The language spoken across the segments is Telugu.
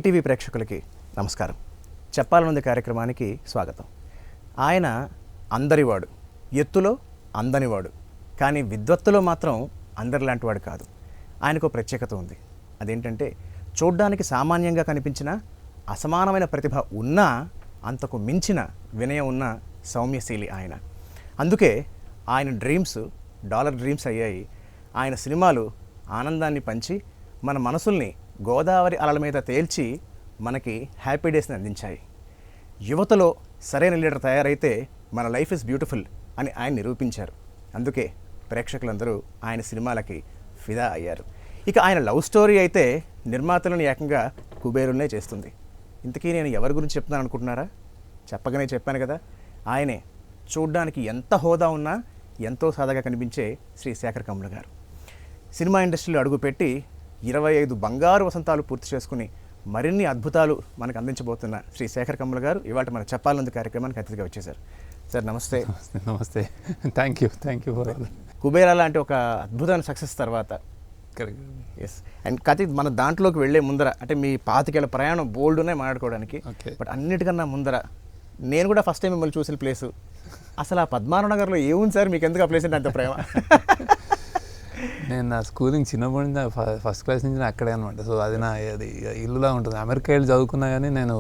ఈటీవీ ప్రేక్షకులకి నమస్కారం. చెప్పాలనుంది కార్యక్రమానికి స్వాగతం. ఆయన అందరివాడు, ఎత్తులో అందనివాడు, కానీ విద్వత్తులో మాత్రం అందరిలాంటి వాడు కాదు. ఆయనకు ప్రత్యేకత ఉంది. అదేంటంటే చూడ్డానికి సామాన్యంగా కనిపించిన అసమానమైన ప్రతిభ ఉన్నా అంతకు మించిన వినయం ఉన్న సౌమ్యశీలి ఆయన. అందుకే ఆయన డ్రీమ్స్ డాలర్ డ్రీమ్స్ అయ్యాయి. ఆయన సినిమాలు ఆనందాన్ని పంచి మన మనసుల్ని గోదావరి అలల మీద తేల్చి మనకి హ్యాపీ డేస్ని అందించాయి. యువతలో సరైన లీడర్ తయారైతే మన లైఫ్ ఇస్ బ్యూటిఫుల్ అని ఆయన నిరూపించారు. అందుకే ప్రేక్షకులందరూ ఆయన సినిమాలకి ఫిదా అయ్యారు. ఇక ఆయన లవ్ స్టోరీ అయితే నిర్మాతలను ఏకంగా కుబేరులనే చేస్తుంది. ఇంతకీ నేను ఎవరి గురించి చెప్తున్నాను అనుకుంటున్నారా? చెప్పగానే చెప్పాను కదా, ఆయనే చూడ్డానికి ఎంత హోదా ఉన్నా ఎంతో సాదాగా కనిపించే శ్రీ శేఖర్ కమ్ముల గారు. సినిమా ఇండస్ట్రీలో అడుగుపెట్టి 25 బంగారు వసంతాలు పూర్తి చేసుకుని మరిన్ని అద్భుతాలు మనకు అందించబోతున్న శ్రీ శేఖర్ కమ్ముల గారు ఇవాళ మన చెప్పాలనుంది కార్యక్రమానికి అతిథిగా వచ్చేసారు. సార్ నమస్తే. నమస్తే. థ్యాంక్ యూ ఫర్ కుబేరా లాంటి ఒక అద్భుతమైన సక్సెస్ తర్వాత ఎస్ అండ్ కథ మన దాంట్లోకి వెళ్ళే ముందర అంటే మీ 25 ఏళ్ల ప్రయాణం బోల్డ్నే మాట్లాడుకోవడానికి. బట్ అన్నిటికన్నా ముందర నేను కూడా ఫస్ట్ టైం మిమ్మల్ని చూసిన ప్లేసు అసలు ఆ పద్మారావునగర్లో ఏముంది సార్? మీకు ఎందుకు ఆ ప్లేస్ అంటే అంత ప్రేమ? నేను నా స్కూలింగ్ చిన్నప్పటి నుంచి ఫస్ట్ క్లాస్ నుంచి అక్కడే అనమాట. సో అది నా అది ఇల్లులా ఉంటుంది. అమెరికా వెళ్ళి చదువుకున్నా కానీ నేను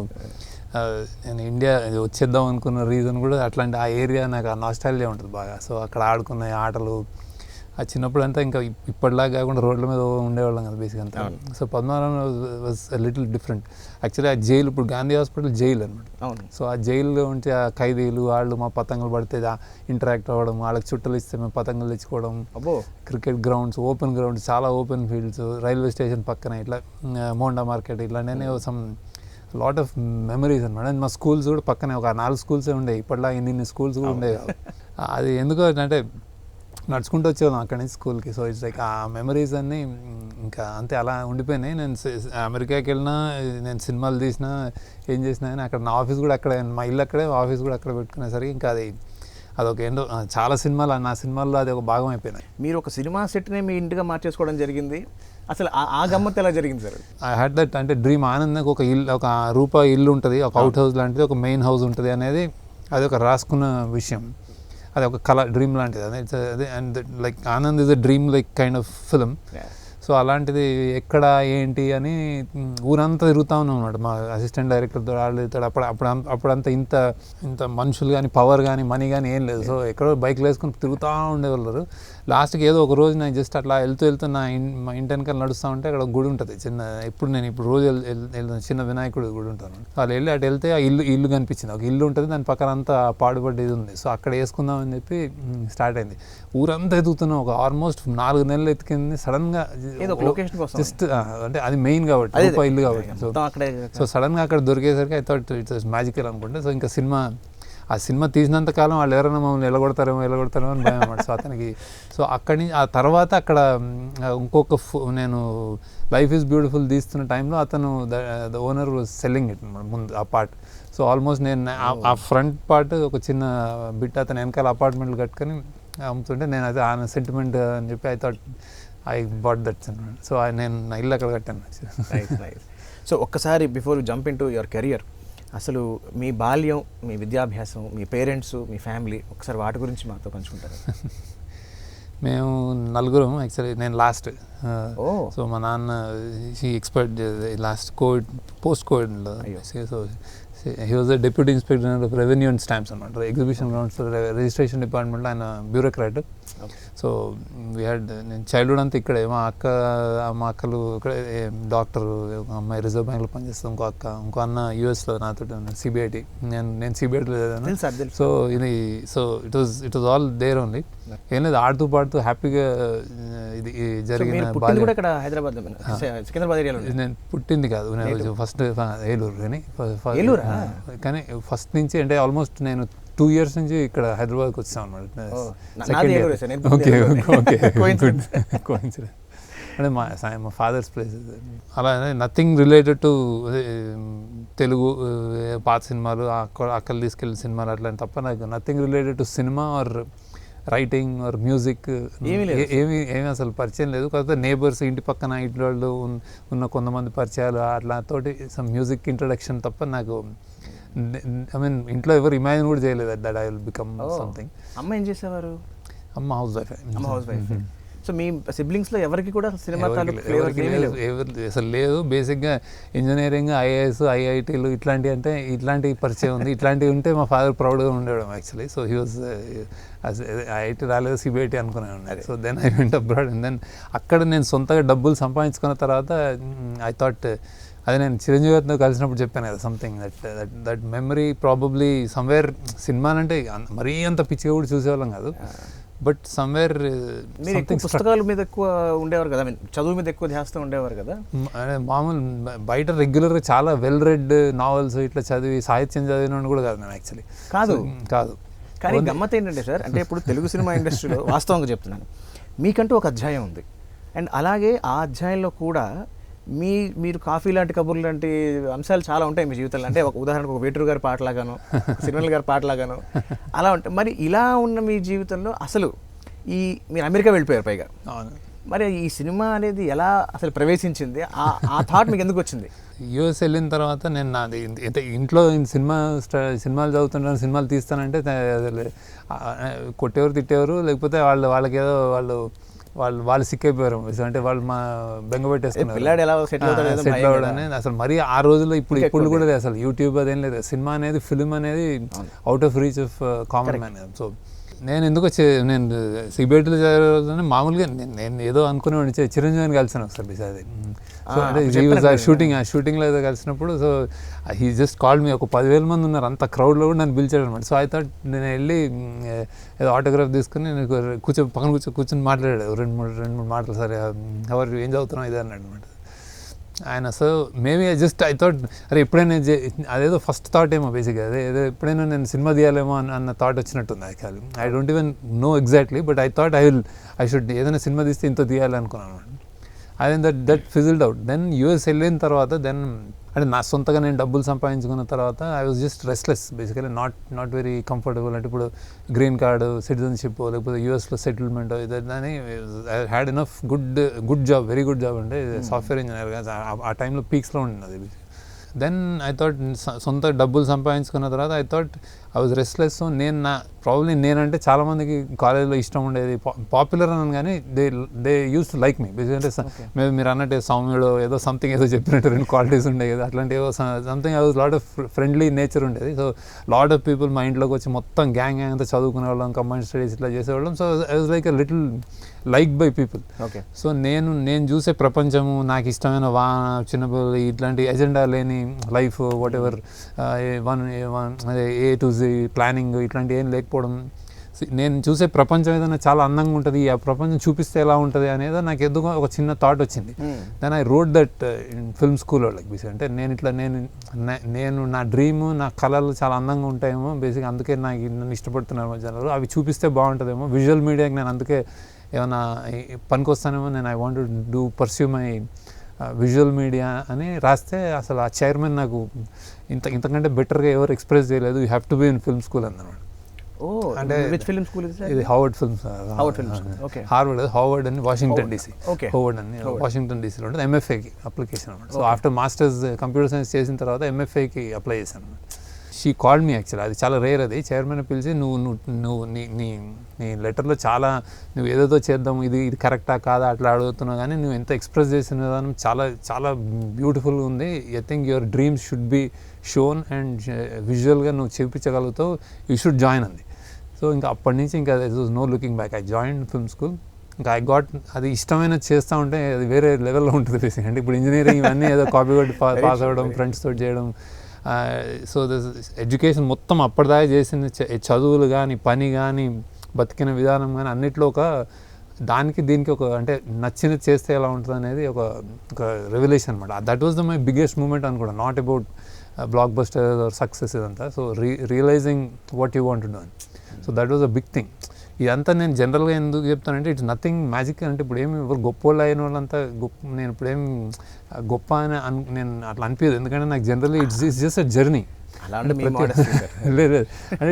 ఇండియా వచ్చేద్దాం అనుకున్న రీజన్ కూడా అట్లాంటి ఆ ఏరియా నాకు ఆ నాస్టాల్జియా ఉంటుంది బాగా. సో అక్కడ ఆడుకున్న ఆటలు ఆ చిన్నప్పుడు అంతా ఇంకా ఇప్పటిలాగా కాకుండా రోడ్ల మీద ఉండేవాళ్ళం కదా బేసిక్ అంతా. So Padmanabham was little different. Actually ఆ జైలు ఇప్పుడు గాంధీ హాస్పిటల్ జైలు అనమాట. సో ఆ జైల్లో ఉంటే ఆ ఖైదీలు వాళ్ళు మా పతంగులు పడితే ఇంటరాక్ట్ అవ్వడం, వాళ్ళకి చుట్టలు ఇస్తే మేము పతంగులు తెచ్చుకోవడం, క్రికెట్ గ్రౌండ్స్, ఓపెన్ గ్రౌండ్స్, చాలా ఓపెన్ ఫీల్డ్స్, రైల్వే స్టేషన్ పక్కన ఇట్లా మోండా మార్కెట్ ఇట్లాంటివన్నీ సమ్ లాట్ ఆఫ్ మెమరీస్ అనమాట. మా స్కూల్స్ కూడా పక్కనే ఒక 4 స్కూల్సే ఉండేవి. ఇప్పటిలా ఇన్ని స్కూల్స్ కూడా ఉండేవి. అది ఎందుకో అంటే నడుచుకుంటూ వచ్చేవాళ్ళం అక్కడి నుంచి స్కూల్కి. సో ఇట్స్ లైక్ ఆ మెమరీస్ అన్నీ ఇంకా అంతే అలా ఉండిపోయినాయి. నేను అమెరికాకి వెళ్ళినా, నేను సినిమాలు తీసినా, ఏం చేసినా కానీ అక్కడ నా ఆఫీస్ కూడా అక్కడే, మా ఇల్లు అక్కడే, ఆఫీస్ కూడా అక్కడ పెట్టుకునేసరికి ఇంకా అదొక ఏంటో చాలా సినిమాలు నా సినిమాల్లో అది ఒక భాగం అయిపోయినాయి. మీరు ఒక సినిమా సెట్నే మీ ఇంటిగా మార్చేసుకోవడం జరిగింది. అసలు ఆ గమ్మత్తు ఎలా జరిగింది సార్? ఐ హ్యాడ్ దట్ అంటే డ్రీమ్. ఆనంద్ ఒక ఇల్లు, ఒక రూపాయి ఇల్లు ఉంటుంది, ఒక అవుట్ హౌస్ లాంటిది, ఒక మెయిన్ హౌస్ ఉంటుంది అనేది అది ఒక రాసుకున్న విషయం. అది ఒక కళ, డ్రీమ్ లాంటిది అదే. And like Anand is a dream like kind of film. So అలాంటిది ఎక్కడ ఏంటి అని ఊరంతా తిరుగుతూ ఉన్నాం అనమాట. మా అసిస్టెంట్ డైరెక్టర్తో ఆడుతాడు. అప్పుడంతా ఇంత మనుషులు కానీ పవర్ కానీ మనీ కానీ ఏం లేదు. సో ఎక్కడో బైక్లు వేసుకుని తిరుగుతూ ఉండేవాళ్ళు. లాస్ట్కి ఏదో ఒక రోజు నేను జస్ట్ అట్లా వెళ్తూ మా ఇంటి వెనకాల నడుస్తూ ఉంటే అక్కడ గుడి ఉంటుంది చిన్న. ఇప్పుడు రోజు వెళ్తాను, చిన్న వినాయకుడు గుడి ఉంటాను. వాళ్ళు వెళ్ళి అటు వెళ్తే ఆ ఇల్లు కనిపించింది. ఒక ఇల్లు ఉంటుంది, దాని పక్కన అంతా పాడుపడ్డది ఉంది. సో అక్కడ వేసుకుందాం అని చెప్పి స్టార్ట్ అయింది. ఊరంతా ఎదుగుతున్నాం. ఒక ఆల్మోస్ట్ 4 నెలలు ఎత్తుకింది. సడన్గా జస్ట్ అంటే అది మెయిన్ కాబట్టి ఇల్లు కాబట్టి. సో సడన్గా అక్కడ దొరికేసరికి ఐ థాట్ ఇట్స్ మ్యాజికల్ అనుకుంటే. సో ఇంకా ఆ సినిమా తీసినంత కాలం వాళ్ళు ఎవరైనా మమ్మల్ని ఎలగొడతారేమో అని భయం అన్నమాట. సో అతనికి సో అక్కడి నుంచి ఆ తర్వాత అక్కడ ఇంకొక నేను లైఫ్ ఈజ్ బ్యూటిఫుల్ తీస్తున్న టైంలో అతను the owner was selling it ముందు ఆ పార్ట్. సో ఆల్మోస్ట్ నేను ఆ ఫ్రంట్ పార్ట్ ఒక చిన్న బిట్ అతను వెనకాల అపార్ట్మెంట్లు కట్టుకొని అమ్ముతుంటే నేను అది ఆ సెంటిమెంట్ అని చెప్పి I thought I bought that అనమాట. సో నేను నా ఇల్లు అక్కడ కట్టాను. సో ఒక్కసారి before jump in to your career, అసలు మీ బాల్యం, మీ విద్యాభ్యాసం, మీ పేరెంట్స్, మీ ఫ్యామిలీ, ఒకసారి వాటి గురించి మాతో పంచుకుంటారు. మేము 4 యాక్చువల్లీ. నేను లాస్ట్. సో మా నాన్న ఎక్స్పర్ట్ లాస్ట్ పోస్ట్ కోవిడ్లో. So he was the deputy inspector of revenue and stamps అనమాట. ఎగ్జిబిషన్ గ్రౌండ్స్ రిజిస్ట్రేషన్ డిపార్ట్మెంట్లో ఆయన బ్యూరోక్రాట్. సో నేను చైల్డ్హుడ్ అంతా ఇక్కడే. మా అక్కలు ఇక్కడే డాక్టర్, ఒక అమ్మాయి రిజర్వ్ బ్యాంక్లో పనిచేస్తాం, ఇంకో అన్న యూఎస్లో నాతో సిబిఐటి. నేను సిబిఐటీలో చదివాను. So it was all there only. ఏం లేదు, ఆడుతూ పాడుతూ హ్యాపీగా ఇది జరిగిన. నేను పుట్టింది కాదు, నేను ఫస్ట్ ఏలూరు. కానీ ఫస్ట్ నుంచి అంటే ఆల్మోస్ట్ నేను 2 years నుంచి ఇక్కడ హైదరాబాద్కి వచ్చాను అనమాట. అంటే మా ఫాదర్స్ ప్లేస్. అలా నథింగ్ రిలేటెడ్ టు తెలుగు పాత సినిమాలు, అక్కలు తీసుకెళ్ళిన సినిమాలు అట్లా తప్ప నాకు nothing related to cinema or writing or music ఏమీ అసలు పరిచయం లేదు. కాకపోతే నేబర్స్, ఇంటి పక్కన ఇంటి వాళ్ళు ఉన్న కొంతమంది పరిచయాలు అట్లా తోటి సమ్ మ్యూజిక్ ఇంట్రడక్షన్ తప్ప నాకు ఐ మీన్ ఇంట్లో ఎవరు ఇమాజిన్ కూడా చేయలేదు that I will become something. అమ్మ ఏం చేసేవారు? అమ్మ హౌస్ వైఫ్. అమ్మ హౌస్ వైఫ్. సో మీ సిబ్లింగ్స్లో ఎవరికి కూడా సినిమా అసలు లేదు. బేసిక్గా ఇంజనీరింగ్, ఐఏఎస్, ఐఐటీలు ఇట్లాంటి పరిచయం ఉంది. ఇట్లాంటివి ఉంటే మా ఫాదర్ ప్రౌడ్గా ఉండేవాడు actually. So he was IIT రాలేదు, సిబిఐటీ అనుకున్నాను. So then I went abroad and then అక్కడ నేను సొంతగా డబ్బులు సంపాదించుకున్న తర్వాత ఐ థాట్, అది నేను చిరంజీవి గారితో కలిసినప్పుడు చెప్పాను కదా, something that memory probably somewhere. సినిమాలంటే మరీ అంత పిచ్చిగా కూడా చూసేవాళ్ళం కాదు, బట్ సమ్వేర్ పుస్తకాల మీద ఎక్కువ ఉండేవారు కదా, చదువు మీద ఎక్కువ ధ్యాస ఉండేవారు కదా. మామూలు బయట రెగ్యులర్గా చాలా వెల్ రెడ్ నావెల్స్ ఇట్లా చదివి సాహిత్యం చదివిన కూడా కాదు నేను యాక్చువల్లీ. కాదు. కానీ గమ్మత్ ఏంటంటే సార్, అంటే ఇప్పుడు తెలుగు సినిమా ఇండస్ట్రీలో వాస్తవంగా చెప్తున్నాను, మీకంటూ ఒక అధ్యాయం ఉంది. అండ్ అలాగే ఆ అధ్యాయంలో కూడా మీరు కాఫీ లాంటి కబుర్లు లాంటి అంశాలు చాలా ఉంటాయి మీ జీవితంలో. అంటే ఒక ఉదాహరణకు ఒక వేటూరు గారి పాటలాగాను, సినిమాల గారి పాటలాగాను అలా ఉంటాయి. మరి ఇలా ఉన్న మీ జీవితంలో అసలు మీరు అమెరికా వెళ్ళిపోయారు పైగా, మరి ఈ సినిమా అనేది ఎలా అసలు ప్రవేశించింది? ఆ థాట్ మీకు ఎందుకు వచ్చింది? యూఎస్ వెళ్ళిన తర్వాత నేను నాది ఇంట్లో సినిమాలు చదువుతుంటాను, సినిమాలు తీస్తానంటే కొట్టేవారు, తిట్టేవారు, లేకపోతే వాళ్ళకేదో వాళ్ళు సిక్కైపోయారు. అంటే వాళ్ళు మా బెంగ పెట్టేసుకున్నారు సెటిల్ అవ్వడని. అసలు మరీ ఆ రోజుల్లో ఇప్పుడు కూడా లేదు అసలు యూట్యూబ్ అదేం లేదు. సినిమా అనేది, ఫిల్మ్ అనేది out of reach of common man. So నేను ఎందుకు నేను సిబిఐటీలో చదివే మామూలుగా నేను ఏదో అనుకునేవాడిని, చిరంజీవిని కలిసాను ఒకసారి. అది సో అంటే షూటింగ్లో ఏదో కలిసినప్పుడు, so he just called me. ఒక 10,000 మంది ఉన్నారు, అంత క్రౌడ్లో కూడా నన్ను పిలిచాడు అనమాట. సో ఐ థాట్ నేను వెళ్ళి ఏదో ఆటోగ్రాఫ్ తీసుకుని నేను పక్కన కూర్చొని మాట్లాడాడు రెండు మూడు మాటలు. సరే ఎవరు ఏం చదువుతున్నావు ఇది అన్నాడు అనమాట ఆయన. సో మేబీ ఐ థాట్ అరే ఎప్పుడైనా అదేదో ఫస్ట్ థాట్ ఏమో బేసిక్గా ఏదో ఎప్పుడైనా నేను సినిమా తీయాలేమో అన్న థాట్ వచ్చినట్టుంది actually. I don't even know exactly, but I thought I should ఏదైనా సినిమా తీస్తే ఇంత తీయాలి అనుకున్నాను. అదే that fizzled out. Then US వెళ్ళిన తర్వాత అంటే నా సొంతగా నేను డబ్బులు సంపాదించుకున్న తర్వాత I was just restless basically, not very comfortable. అంటే ఇప్పుడు గ్రీన్ కార్డు, సిటిజన్షిప్, లేకపోతే యూఎస్లో సెటిల్మెంట్ ఇదని I had enough good job, very good job. అంటే సాఫ్ట్వేర్ ఇంజనీర్గా ఆ టైంలో పీక్స్లో ఉండింది అది. దెన్ ఐ థాట్ సొంత డబ్బులు సంపాదించుకున్న తర్వాత I thought I was restless. So నేనంటే చాలామందికి కాలేజ్లో ఇష్టం ఉండేది, పాపులర్ అన్నాను, కానీ దే యూస్ టు లైక్ మీ. అంటే మీరు అన్నట్టే సౌమ్యుడు ఏదో సంథింగ్ ఏదో చెప్పినట్టు 2 క్వాలిటీస్ ఉండేవి కదా, అట్లాంటి ఏదో something. I was lot of friendly nature ఉండేది. సో లాట్ ఆఫ్ పీపుల్ మా ఇంట్లోకి వచ్చి మొత్తం గ్యాంగ్ అంతా చదువుకునే వాళ్ళం, కంబైన్డ్ స్టడీస్ ఇట్లా చేసేవాళ్ళం. So I was like a little like by people. సో నేను చూసే ప్రపంచము, నాకు ఇష్టమైన చిన్నపిల్లలు, ఇట్లాంటి ఎజెండా లేని life, whatever A to Z planning ఇట్లాంటి ఏం లేకపోవడం. నేను చూసే ప్రపంచం ఏదైనా చాలా అందంగా ఉంటుంది, ఆ ప్రపంచం చూపిస్తే ఎలా ఉంటుంది అనేది నాకు ఎందుకో ఒక చిన్న థాట్ వచ్చింది. Then I wrote that in film స్కూల్లో లైక్ బేసిక్. అంటే నేను నా డ్రీమ్, నా కళలు చాలా అందంగా ఉంటాయేమో బేసిక్, అందుకే నన్ను ఇష్టపడుతున్నారు జనాలు, అవి చూపిస్తే బాగుంటుందేమో. విజువల్ మీడియాకి నేను అందుకే ఏమైనా పనికి వస్తానేమో, నేను I want to pursue my visual media అని రాస్తే అసలు ఆ చైర్మన్ నాకు ఇంతకంటే బెటర్గా ఎవరు ఎక్స్ప్రెస్ చేయలేదు, you have to be in film school అన్నమాట. అంటే ఇది హార్వర్డ్ ఫిల్మ్స్, హార్వర్డ్ అని వాషింగ్టన్ డీసీ, హార్వర్డ్ అని వాషింగ్టన్ డీసీలో ఉంటుంది. ఎంఎఫ్ఏకి అప్లికేషన్ అనమాట. So after masters computer science చేసిన తర్వాత ఎంఎఫ్ఏకి అప్లై చేశాను అనమాట. షీ కాల్డ్ మీ యాక్చువల్లీ, అది చాలా రేర్. అది చైర్మన్ పిలిచి నువ్వు నీ లెటర్లో చాలా నువ్వు ఏదేదో చేద్దాం, ఇది కరెక్టా కాదా అట్లా అడుగుతున్నావు, కానీ నువ్వు ఎంత ఎక్స్ప్రెస్ చేసిన విధానం చాలా చాలా బ్యూటిఫుల్గా ఉంది. I think your dreams should be shown and విజువల్గా నువ్వు చూపించగలుగుతావు, యూ షుడ్ జాయిన్ అంది. సో ఇంకా అప్పటి నుంచి ఇంకా no looking back, I join film school. ఇంకా ఐ గాట్ అది ఇష్టమైన చేస్తూ ఉంటే అది వేరే లెవెల్లో ఉంటుంది బేసిక్. అంటే ఇప్పుడు ఇంజనీరింగ్ ఇవన్నీ ఏదో కాపీ కొట్టి పాస్ అవ్వడం, ఫ్రెండ్స్ తోటి చేయడం. సో ఎడ్యుకేషన్ మొత్తం అప్పటిదాకా చేసిన చదువులు కానీ, పని కానీ, బతికిన విధానం కానీ అన్నిట్లో దీనికి ఒక అంటే నచ్చినది చేస్తే ఎలా ఉంటుంది అనేది ఒక రెవల్యూషన్ అనమాట. That was my biggest moment అనుకోండి, not about blockbuster or success ఇదంతా. So realizing what you want to do అని. So that was a big thing. ఇదంతా నేను జనరల్గా ఎందుకు చెప్తానంటే ఇట్స్ నథింగ్ మ్యాజిక్. అంటే ఇప్పుడు ఏమి ఎవరు గొప్ప వాళ్ళు అయిన వాళ్ళంతా నేను ఇప్పుడేం గొప్ప అని నేను అట్లా అనిపించదు. ఎందుకంటే నాకు generally it's just a journey. అలా అంటే మీ modesty, sir. లేదు అంటే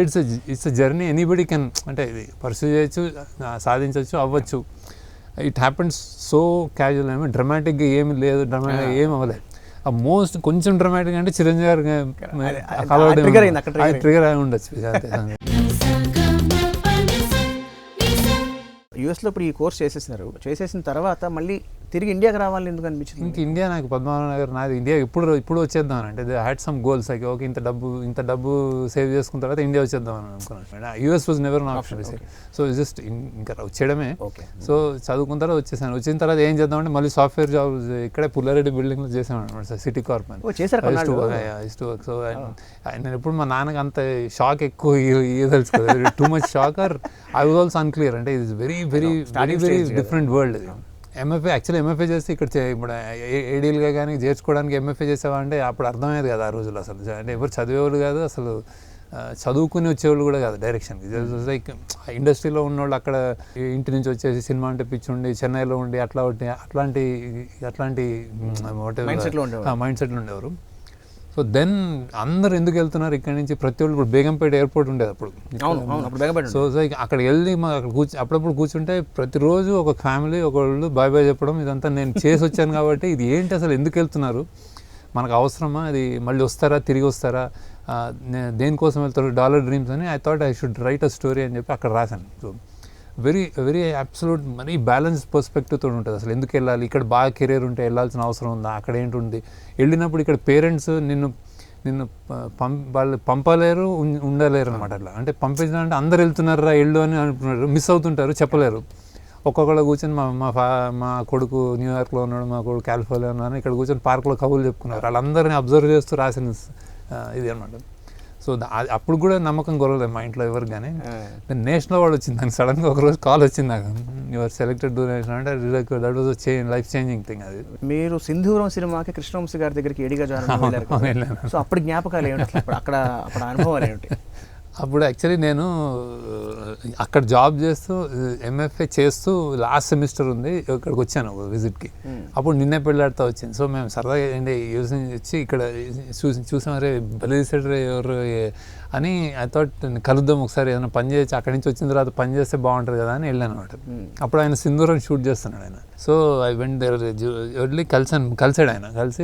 ఇట్స్ జర్నీ ఎనీబడి కెన్ అంటే ఇది పర్సూ చేయొచ్చు, సాధించవచ్చు, అవ్వచ్చు. ఇట్ హ్యాపెన్స్ సో క్యాజువల్ ఏమి డ్రమాటిక్గా ఏమి లేదు, డ్రమాటిక్గా ఏమి అవ్వలేదు. ఆ మోస్ట్ కొంచెం డ్రమాటిక్ అంటే చిరంజీవి గారు ట్రిగర్ అయి ఉండొచ్చు. యూఎస్లో ఇప్పుడు ఈ కోర్స్ చేసేసిన తర్వాత మళ్ళీ తిరిగి ఇండియాకి రావాలని ఎందుకు అనిపించింది? ఇంక ఇండియా నాకు పద్మనాభ నగర్ నాది ఇండియా ఇప్పుడు వచ్చేద్దాం అంటే had some goals like okay ఇంత డబ్బు సేవ్ చేసుకున్న తర్వాత ఇండియా వచ్చేద్దాం అని అనుకున్నాను. US was never an option. So just ఇంకా వచ్చేయడమే. సో చదువుకున్న తర్వాత వచ్చేసాను. వచ్చిన తర్వాత ఏం చేద్దామంటే మళ్ళీ సాఫ్ట్వేర్ జాబ్ ఇక్కడే పుల్లారెడ్డి బిల్డింగ్లో చేసాను అనమాట, సిటీ కార్ప్ అని. సో నేను ఎప్పుడు మా నాన్నకి అంత షాక్ ఎక్కువ తెలుసుకోలేదు, too much shock or I was also unclear. అంటే ఇది very very very very different world ఇది. ఎంఎఫ్ఏ చేస్తే ఇక్కడ ఇప్పుడు ఏడీలుగా కానీ చేర్చుకోవడానికి ఎంఎఫ్ఏ చేసావా అంటే అప్పుడు అర్థమయ్యేది కదా ఆ రోజుల్లో. అసలు అంటే ఎవరు చదివేవాళ్ళు కాదు, అసలు చదువుకుని వచ్చేవాళ్ళు కూడా కాదు డైరెక్షన్కి. లైక్ ఇండస్ట్రీలో ఉన్నవాళ్ళు అక్కడ ఇంటి నుంచి వచ్చేసి సినిమా అంటే పిచ్చి ఉండి చెన్నైలో ఉండి అట్లాంటి మైండ్ సెట్లు ఉండేవారు. సో దెన్ అందరు ఎందుకు వెళ్తున్నారు ఇక్కడ నుంచి, ప్రతి ఒళ్ళు ఇప్పుడు బేగంపేట ఎయిర్పోర్ట్ ఉండేది అప్పుడు. సో అక్కడికి వెళ్ళి అప్పుడప్పుడు కూర్చుంటే ప్రతిరోజు ఒక ఫ్యామిలీ ఒకళ్ళు బాయ్ బాయ్ చెప్పడం, ఇదంతా నేను చేసి వచ్చాను కాబట్టి ఇది ఏంటి అసలు ఎందుకు వెళ్తున్నారు, మనకు అవసరమా, అది మళ్ళీ వస్తారా తిరిగి వస్తారా, దేనికోసం వెళ్తారు, డాలర్ డ్రీమ్స్ అని. I thought I should write a story అని చెప్పి అక్కడ రాశాను. సో వెరీ అబ్సల్యూట్ మరీ బ్యాలెన్స్ పర్స్పెక్టివ్తో ఉంటుంది. అసలు ఎందుకు వెళ్ళాలి, ఇక్కడ బాగా కెరీర్ ఉంటే వెళ్ళాల్సిన అవసరం ఉందా, అక్కడ ఏంటి ఉంది, వెళ్ళినప్పుడు ఇక్కడ పేరెంట్స్ నిన్ను వాళ్ళు పంపలేరు ఉండలేరు అనమాట. అట్లా అంటే పంపించాలంటే అందరు వెళ్తున్నారా వెళ్ళు అని అనుకున్నారు, మిస్ అవుతుంటారు, చెప్పలేరు. ఒక్కొక్కళ్ళు కూర్చొని మా కొడుకు న్యూయార్క్లో ఉన్నాడు, మా కొడుకు కాలిఫోర్నియా ఉన్నాడు, ఇక్కడ కూర్చొని పార్క్లో కబుర్లు చెప్పుకున్నారు. వాళ్ళందరినీ అబ్జర్వ్ చేస్తూ రాసిన ఇది అనమాట. సో అప్పుడు కూడా నమ్మకం కొరలేదు మా ఇంట్లో ఎవరికి. కానీ నేషనల్ అవార్డు వచ్చింది నాకు సడన్గా ఒకరోజు కాల్ వచ్చింది నాకు, యువర్ సెలెక్టెడ్ టు నేషనల్ అంటే that was life changing thing. అది మీరు సింధూరం సినిమాకి కృష్ణవంశీ గారి దగ్గరికి ఏడిగా జాయిన్. సో అప్పుడు జ్ఞాపకాలు ఏమిటి, అప్పుడు అనుభవాలు ఏమిటి? అప్పుడు యాక్చువల్లీ నేను అక్కడ జాబ్ చేస్తూ ఎంఎఫ్ఏ చేస్తూ లాస్ట్ సెమిస్టర్ ఉంది, ఇక్కడికి వచ్చాను విజిట్కి. అప్పుడు నిన్నే పెళ్ళాడుతూ వచ్చింది. సో మేము సరదాగా ఏంటి వచ్చి ఇక్కడ చూసామరే బలిసాడు ఎవరు అని ఐ థాట్ కలుద్దాం ఒకసారి, ఏదైనా పని చేయొచ్చు, అక్కడి నుంచి వచ్చిన తర్వాత పని చేస్తే బాగుంటుంది కదా అని వెళ్ళాను అనమాట. అప్పుడు ఆయన సింధూరం షూట్ చేస్తున్నాడు ఆయన. సో ఐ వెంట్ దేర్ వెళ్ళి కలిసాడు ఆయన. కలిసి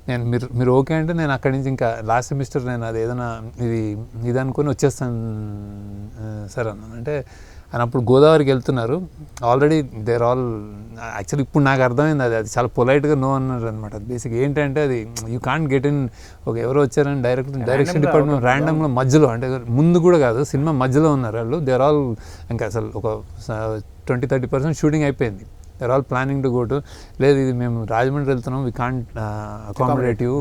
నేను మీరు ఓకే అంటే నేను అక్కడి నుంచి ఇంకా లాస్ట్ సెమిస్టర్ నేను అది ఏదైనా ఇది అనుకుని వచ్చేస్తాను సార్ అన్నాను. అంటే ఆయన అప్పుడు గోదావరికి వెళ్తున్నారు, ఆల్రెడీ దేర్ ఆల్ యాక్చువల్లీ ఇప్పుడు నాకు అర్థమైంది అది చాలా పొలైట్గా నో అన్నారు అనమాట. బేసిక్ ఏంటంటే అది యూ కాంట్ గెట్ ఇన్, ఒక ఎవరో వచ్చారని డైరెక్షన్ డిపార్ట్మెంట్ ర్యాండమ్గా మధ్యలో, అంటే ముందు కూడా కాదు సినిమా మధ్యలో ఉన్నారు వాళ్ళు. దేర్ ఆల్ ఇంకా అసలు ఒక 20-30% షూటింగ్ అయిపోయింది. There all planning to go to, లేదు ఇది మేము రాజమండ్రి వెళ్తున్నాం, we can't accommodate you,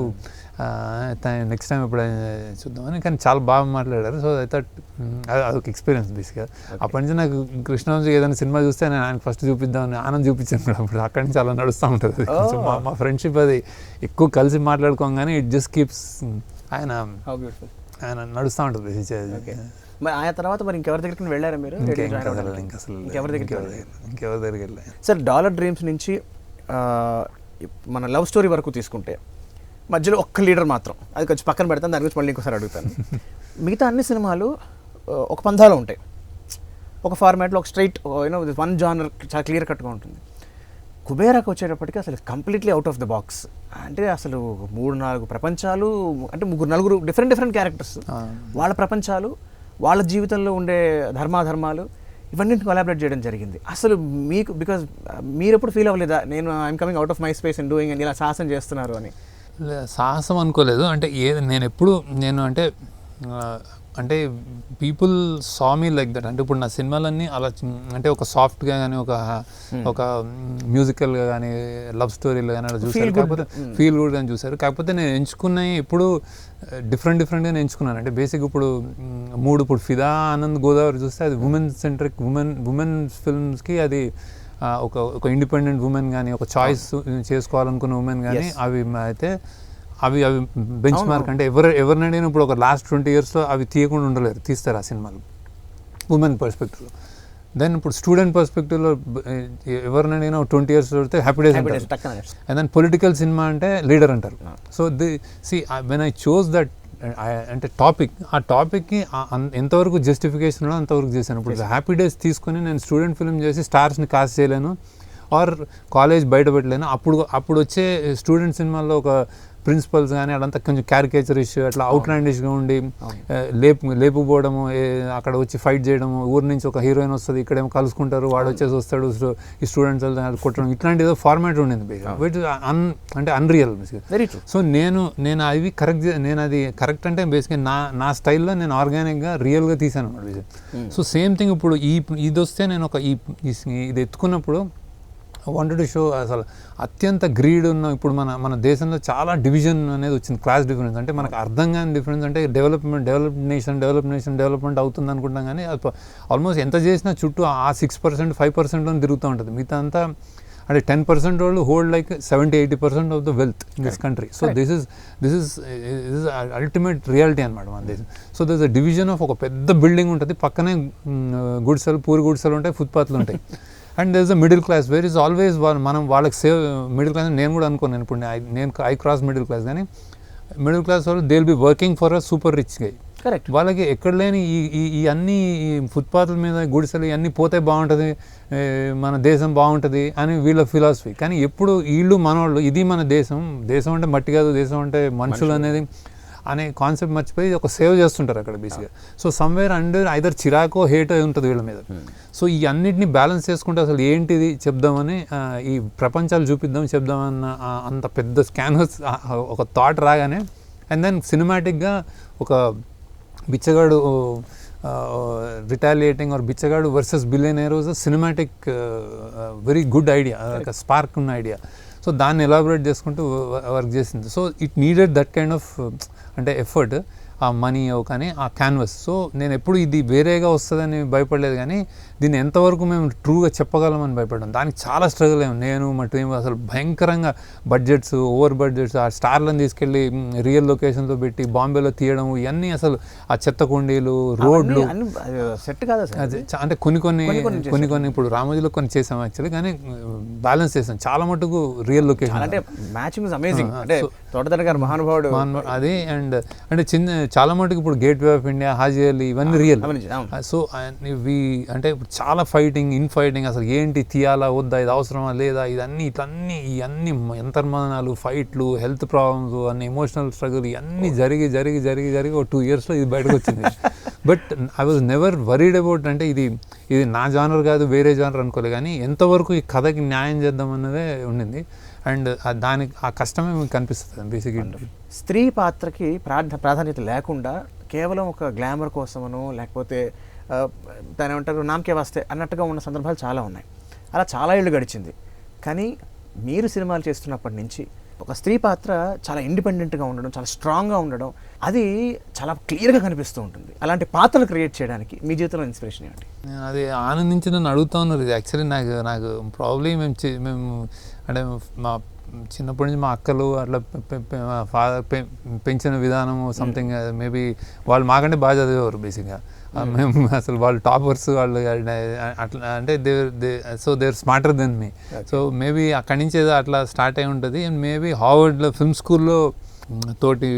next time ఎప్పుడైనా చూద్దామని. కానీ చాలా బాగా మాట్లాడారు. సో ఐ థాట్ అదొక ఎక్స్పీరియన్స్ బేసిక్గా. అప్పటి నుంచి నాకు కృష్ణవంశీ ఏదైనా సినిమా చూస్తే నేను ఆయనకు ఫస్ట్ చూపిద్దామని ఆనంద్ చూపించాను కూడా. అప్పుడు అక్కడి నుంచి అలా నడుస్తూ ఉంటుంది మా ఫ్రెండ్షిప్. అది ఎక్కువ కలిసి మాట్లాడుకోం కానీ ఇట్ జస్ట్ కీప్స్ ఆయన నడుస్తూ ఉంటుంది బేసిక్. ఆయన తర్వాత మరి ఇంకెవరి దగ్గరికి వెళ్ళారా మీరు? ఇంకెవరి దగ్గరికి వెళ్ళారు సార్? డాలర్ డ్రీమ్స్ నుంచి మన లవ్ స్టోరీ వరకు తీసుకుంటే మధ్యలో ఒక్క లీడర్ మాత్రం, అది కొంచెం పక్కన పెడతాను, దాని గురించి మళ్ళీ ఇంకోసారి అడుగుతాను. మిగతా అన్ని సినిమాలు ఒక పంథాలో ఉంటాయి, ఒక ఫార్మాట్లో, ఒక స్ట్రైట్ వన్ జానర్ చాలా క్లియర్ కట్గా ఉంటుంది. కుబేరాకి వచ్చేటప్పటికి అసలు completely out of the box. అంటే అసలు 3-4 ప్రపంచాలు, అంటే 3-4 డిఫరెంట్ క్యారెక్టర్స్, వాళ్ళ ప్రపంచాలు, వాళ్ళ జీవితంలో ఉండే ధర్మాధర్మాలు, ఇవన్నీ కొలాబరేట్ చేయడం జరిగింది. అసలు మీకు బికాజ్ మీరు ఎప్పుడు ఫీల్ అవ్వలేదా నేను I'm coming out of my space and doing అని, ఇలా సాహసం చేస్తున్నారు అని? సాహసం అనుకోలేదు. అంటే అంటే people saw me like that. అంటే ఇప్పుడు నా సినిమాలన్నీ అలా అంటే ఒక సాఫ్ట్గా కానీ ఒక మ్యూజికల్గా కానీ లవ్ స్టోరీలు కానీ అలా చూసారు, కాకపోతే ఫీల్ గుడ్ అని చూసారు. కాకపోతే నేను ఎంచుకున్నవి ఎప్పుడు డిఫరెంట్గా నేను ఎంచుకున్నాను. అంటే బేసిక్ ఇప్పుడు ఇప్పుడు ఫిదా, ఆనంద్, గోదావరి చూస్తే అది ఉమెన్ సెంట్రిక్, ఉమెన్ ఫిల్మ్స్కి అది ఒక ఇండిపెండెంట్ ఉమెన్ కానీ, ఒక చాయిస్ చేసుకోవాలనుకున్న ఉమెన్ కానీ, అవి బెంచ్ మార్క్. అంటే ఎవరినైనా ఇప్పుడు ఒక లాస్ట్ 20 yearsలో అవి తీయకుండా ఉండలేరు, తీస్తారు ఆ సినిమాలు ఉమెన్ పర్స్పెక్టివ్లో. దెన్ ఇప్పుడు స్టూడెంట్ పర్స్పెక్టివ్లో ఎవరినైనా 20 years చదివితే హ్యాపీ డేస్ అంటారు. అండ్ దెన్ పొలిటికల్ సినిమా అంటే లీడర్ అంటారు. So when I chose that అంటే టాపిక్, ఆ టాపిక్కి ఎంతవరకు జస్టిఫికేషన్ ఉన్నో అంతవరకు చేశాను. ఇప్పుడు హ్యాపీ డేస్ తీసుకొని నేను స్టూడెంట్ ఫిల్మ్ చేసి స్టార్స్ని కాస్ట్ చేయలేను ఆర్ కాలేజ్ బయట పెట్టలేను. అప్పుడు వచ్చే స్టూడెంట్ సినిమాల్లో ఒక ప్రిన్సిపల్స్ కానీ అదంతా కొంచెం క్యారికేచరిష్ అట్లా అవుట్లాండిష్గా ఉండి లేపుపోవడము, అక్కడ వచ్చి ఫైట్ చేయడము, ఊరి నుంచి ఒక హీరోయిన్ వస్తుంది, ఇక్కడేమో కలుసుకుంటారు, వాడు వచ్చేసి వస్తాడు, ఈ స్టూడెంట్స్ కొట్టడం, ఇట్లాంటి ఏదో ఫార్మాట్ ఉండింది విచ్ అంటే అన్రియల్. సో నేను అవి కరెక్ట్, నేను అది కరెక్ట్ అంటే బేసిక్గా నా స్టైల్లో నేను ఆర్గానిక్గా రియల్గా తీసాను అన్నమాట. సో సేమ్ థింగ్ ఇప్పుడు ఇది వస్తే నేను ఒక ఇది ఎత్తుకున్నప్పుడు వాంటెడ్ టు షో అసలు అత్యంత గ్రీడ్ ఉన్న ఇప్పుడు మన దేశంలో చాలా డివిజన్ అనేది వచ్చింది, క్లాస్ డిఫరెన్స్. అంటే మనకు అర్థం కాని డిఫరెన్స్. అంటే డెవలప్డ్ నేషన్ అవుతుంది అనుకుంటాం, కానీ ఆల్మోస్ట్ ఎంత చేసినా చుట్టూ ఆ 6%, 5% తిరుగుతూ ఉంటుంది. మిగతా అంతా అంటే 10% వాళ్ళు hold like 70-80% of the wealth in this country. So this is ultimate reality అనమాట మన దేశం. So this a division of ఒక పెద్ద బిల్డింగ్ ఉంటుంది, పక్కనే గుడిసెలు, పూరి గుడిసెలు ఉంటాయి, ఫుట్పాత్లు ఉంటాయి. And there is a middle class where is always మనం వాళ్ళకి మిడిల్ క్లాస్ నేను కూడా అనుకున్నాను. ఇప్పుడు ఐ క్రాస్ మిడిల్ క్లాస్, కానీ మిడిల్ క్లాస్ వాళ్ళు they will be working for a super rich guy. Correct. వాళ్ళకి ఎక్కడ లేని ఈ అన్ని ఫుట్పాత్ల మీద గుడిసెలు ఇవన్నీ పోతే బాగుంటుంది, మన దేశం బాగుంటుంది అని వీళ్ళ ఫిలాసఫీ. కానీ ఎప్పుడు వీళ్ళు మనవాళ్ళు ఇది మన దేశం అంటే మట్టి కాదు, దేశం అంటే మనుషులు అనేది అనే కాన్సెప్ట్ మర్చిపోయి ఒక సేవ్ చేస్తుంటారు అక్కడ బేసిక్గా. సో సమ్వేర్ ఐదర్ చిరాకో హేటో ఉంటుంది వీళ్ళ మీద. సో ఈ అన్నిటిని బ్యాలెన్స్ చేసుకుంటే అసలు ఏంటిది చెప్దామని, ఈ ప్రపంచాలు చెప్దామన్న అంత పెద్ద క్యాన్వాస్ ఒక థాట్ రాగానే, అండ్ దెన్ సినిమాటిక్గా ఒక బిచ్చగాడు రిటాలియేటింగ్ are Bichagadu versus billionaire was cinematic very good idea, ఒక స్పార్క్ ఉన్న ఐడియా. సో దాన్ని ఎలాబొరేట్ చేసుకుంటూ వర్క్ చేసింది. So it needed that kind of అంటే ఎఫర్ట్, ఆ మనీ కానీ ఆ క్యాన్వస్. సో నేను ఎప్పుడు ఇది వేరేగా వస్తుందని భయపడలేదు, కానీ దీన్ని ఎంతవరకు మేము ట్రూగా చెప్పగలమని భయపడ్డాం. దానికి చాలా స్ట్రగుల్ అయ్యాం నేను, మా టీం. అసలు భయంకరంగా బడ్జెట్స్, ఓవర్ బడ్జెట్స్, ఆ స్టార్లను తీసుకెళ్ళి రియల్ లొకేషన్లో పెట్టి బాంబేలో తీయడం, ఇవన్నీ అసలు ఆ చెత్త కుండీలు, రోడ్లు సెట్ కాదు అదే. అంటే కొన్ని ఇప్పుడు రామోజీలో కొన్ని చేసాం యాక్చువల్లీ, కానీ బ్యాలెన్స్ చేసాం చాలా మటుకు రియల్ లొకేషన్. అంటే మ్యాచింగ్ ఇస్ అమేజింగ్. అంటే తోటదారి గారు మహానుభావుడు అది. అండ్ అంటే చాలా మటుకు ఇప్పుడు gate way of India, Haji Ali, ఇవన్నీ రియల్. సో అంటే చాలా ఫైటింగ్ అసలు ఏంటి తీయాలా వద్దా, ఇది అవసరమా లేదా, ఇవన్నీ ఇవన్నీ యంత్రమదనాలు, ఫైట్లు, హెల్త్ ప్రాబ్లమ్స్, అన్ని ఎమోషనల్ స్ట్రగుల్, ఇవన్నీ జరిగి ఒక 2 yearsలో ఇది బయటకు వచ్చింది. But I was never worried about అంటే ఇది నా జానర్ కాదు, వేరే జానర్ అనుకోలేదు, కానీ ఎంతవరకు ఈ కథకి న్యాయం చేద్దామన్నదే ఉండింది. అండ్ దానికి ఆ కష్టమే మీకు కనిపిస్తుంది బేసిక్గా. స్త్రీ పాత్రకి ప్రాధాన్యత లేకుండా కేవలం ఒక గ్లామర్ కోసమనో లేకపోతే దాని ఏమంటారు నామకే వస్తే అన్నట్టుగా ఉన్న సందర్భాలు చాలా ఉన్నాయి. అలా చాలా ఏళ్ళు గడిచింది. కానీ మీరు సినిమాలు చేస్తున్నప్పటి నుంచి ఒక స్త్రీ పాత్ర చాలా ఇండిపెండెంట్గా ఉండడం, చాలా స్ట్రాంగ్గా ఉండడం, అది చాలా క్లియర్గా కనిపిస్తూ ఉంటుంది. అలాంటి పాత్రలు క్రియేట్ చేయడానికి మీ జీవితంలో ఇన్స్పిరేషన్ ఏంటి? నేను అది ఆనందించి నన్ను అడుగుతా ఉన్నారు. ఇది యాక్చువల్లీ నాకు ప్రాబ్లీ మేము అంటే మా చిన్నప్పటి నుంచి మా అక్కలు అట్లా ఫాదర్ పెంచిన విధానము సంథింగ్ మేబీ వాళ్ళు మాకంటే బాగా చదివేవారు బేసిక్గా. మేము అసలు వాళ్ళు టాపర్స్, వాళ్ళు అట్లా అంటే they're smarter than me. So maybe అక్కడి నుంచి ఏదో అట్లా స్టార్ట్ అయి ఉంటుంది. అండ్ మేబీ హార్వర్డ్లో ఫిల్మ్ స్కూల్లో తోటి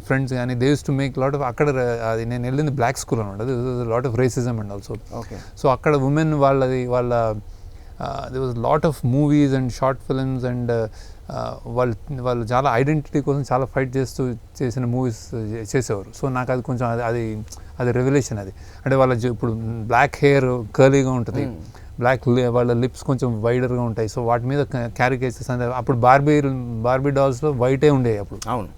ఫ్రెండ్స్ కానీ they use to make lot of, అక్కడ అది నేను వెళ్ళింది బ్లాక్ స్కూల్ అనమాట, lot of racism and also. So అక్కడ ఉమెన్ వాళ్ళ there was a lot of movies and short films and వాళ్ళు చాలా ఐడెంటిటీ కోసం చాలా ఫైట్ చేసిన మూవీస్ చేసేవారు. సో నాకు అది కొంచెం అది రెవల్యూషన్. అది అంటే వాళ్ళ ఇప్పుడు బ్లాక్ హెయిర్ కర్లీగా ఉంటుంది, వాళ్ళ లిప్స్ కొంచెం వైడర్గా ఉంటాయి. సో వాటి మీద క్యారికేచర్స్ అంటే అప్పుడు బార్బీ డాల్స్లో వైటే ఉండేవి అప్పుడు. అవును.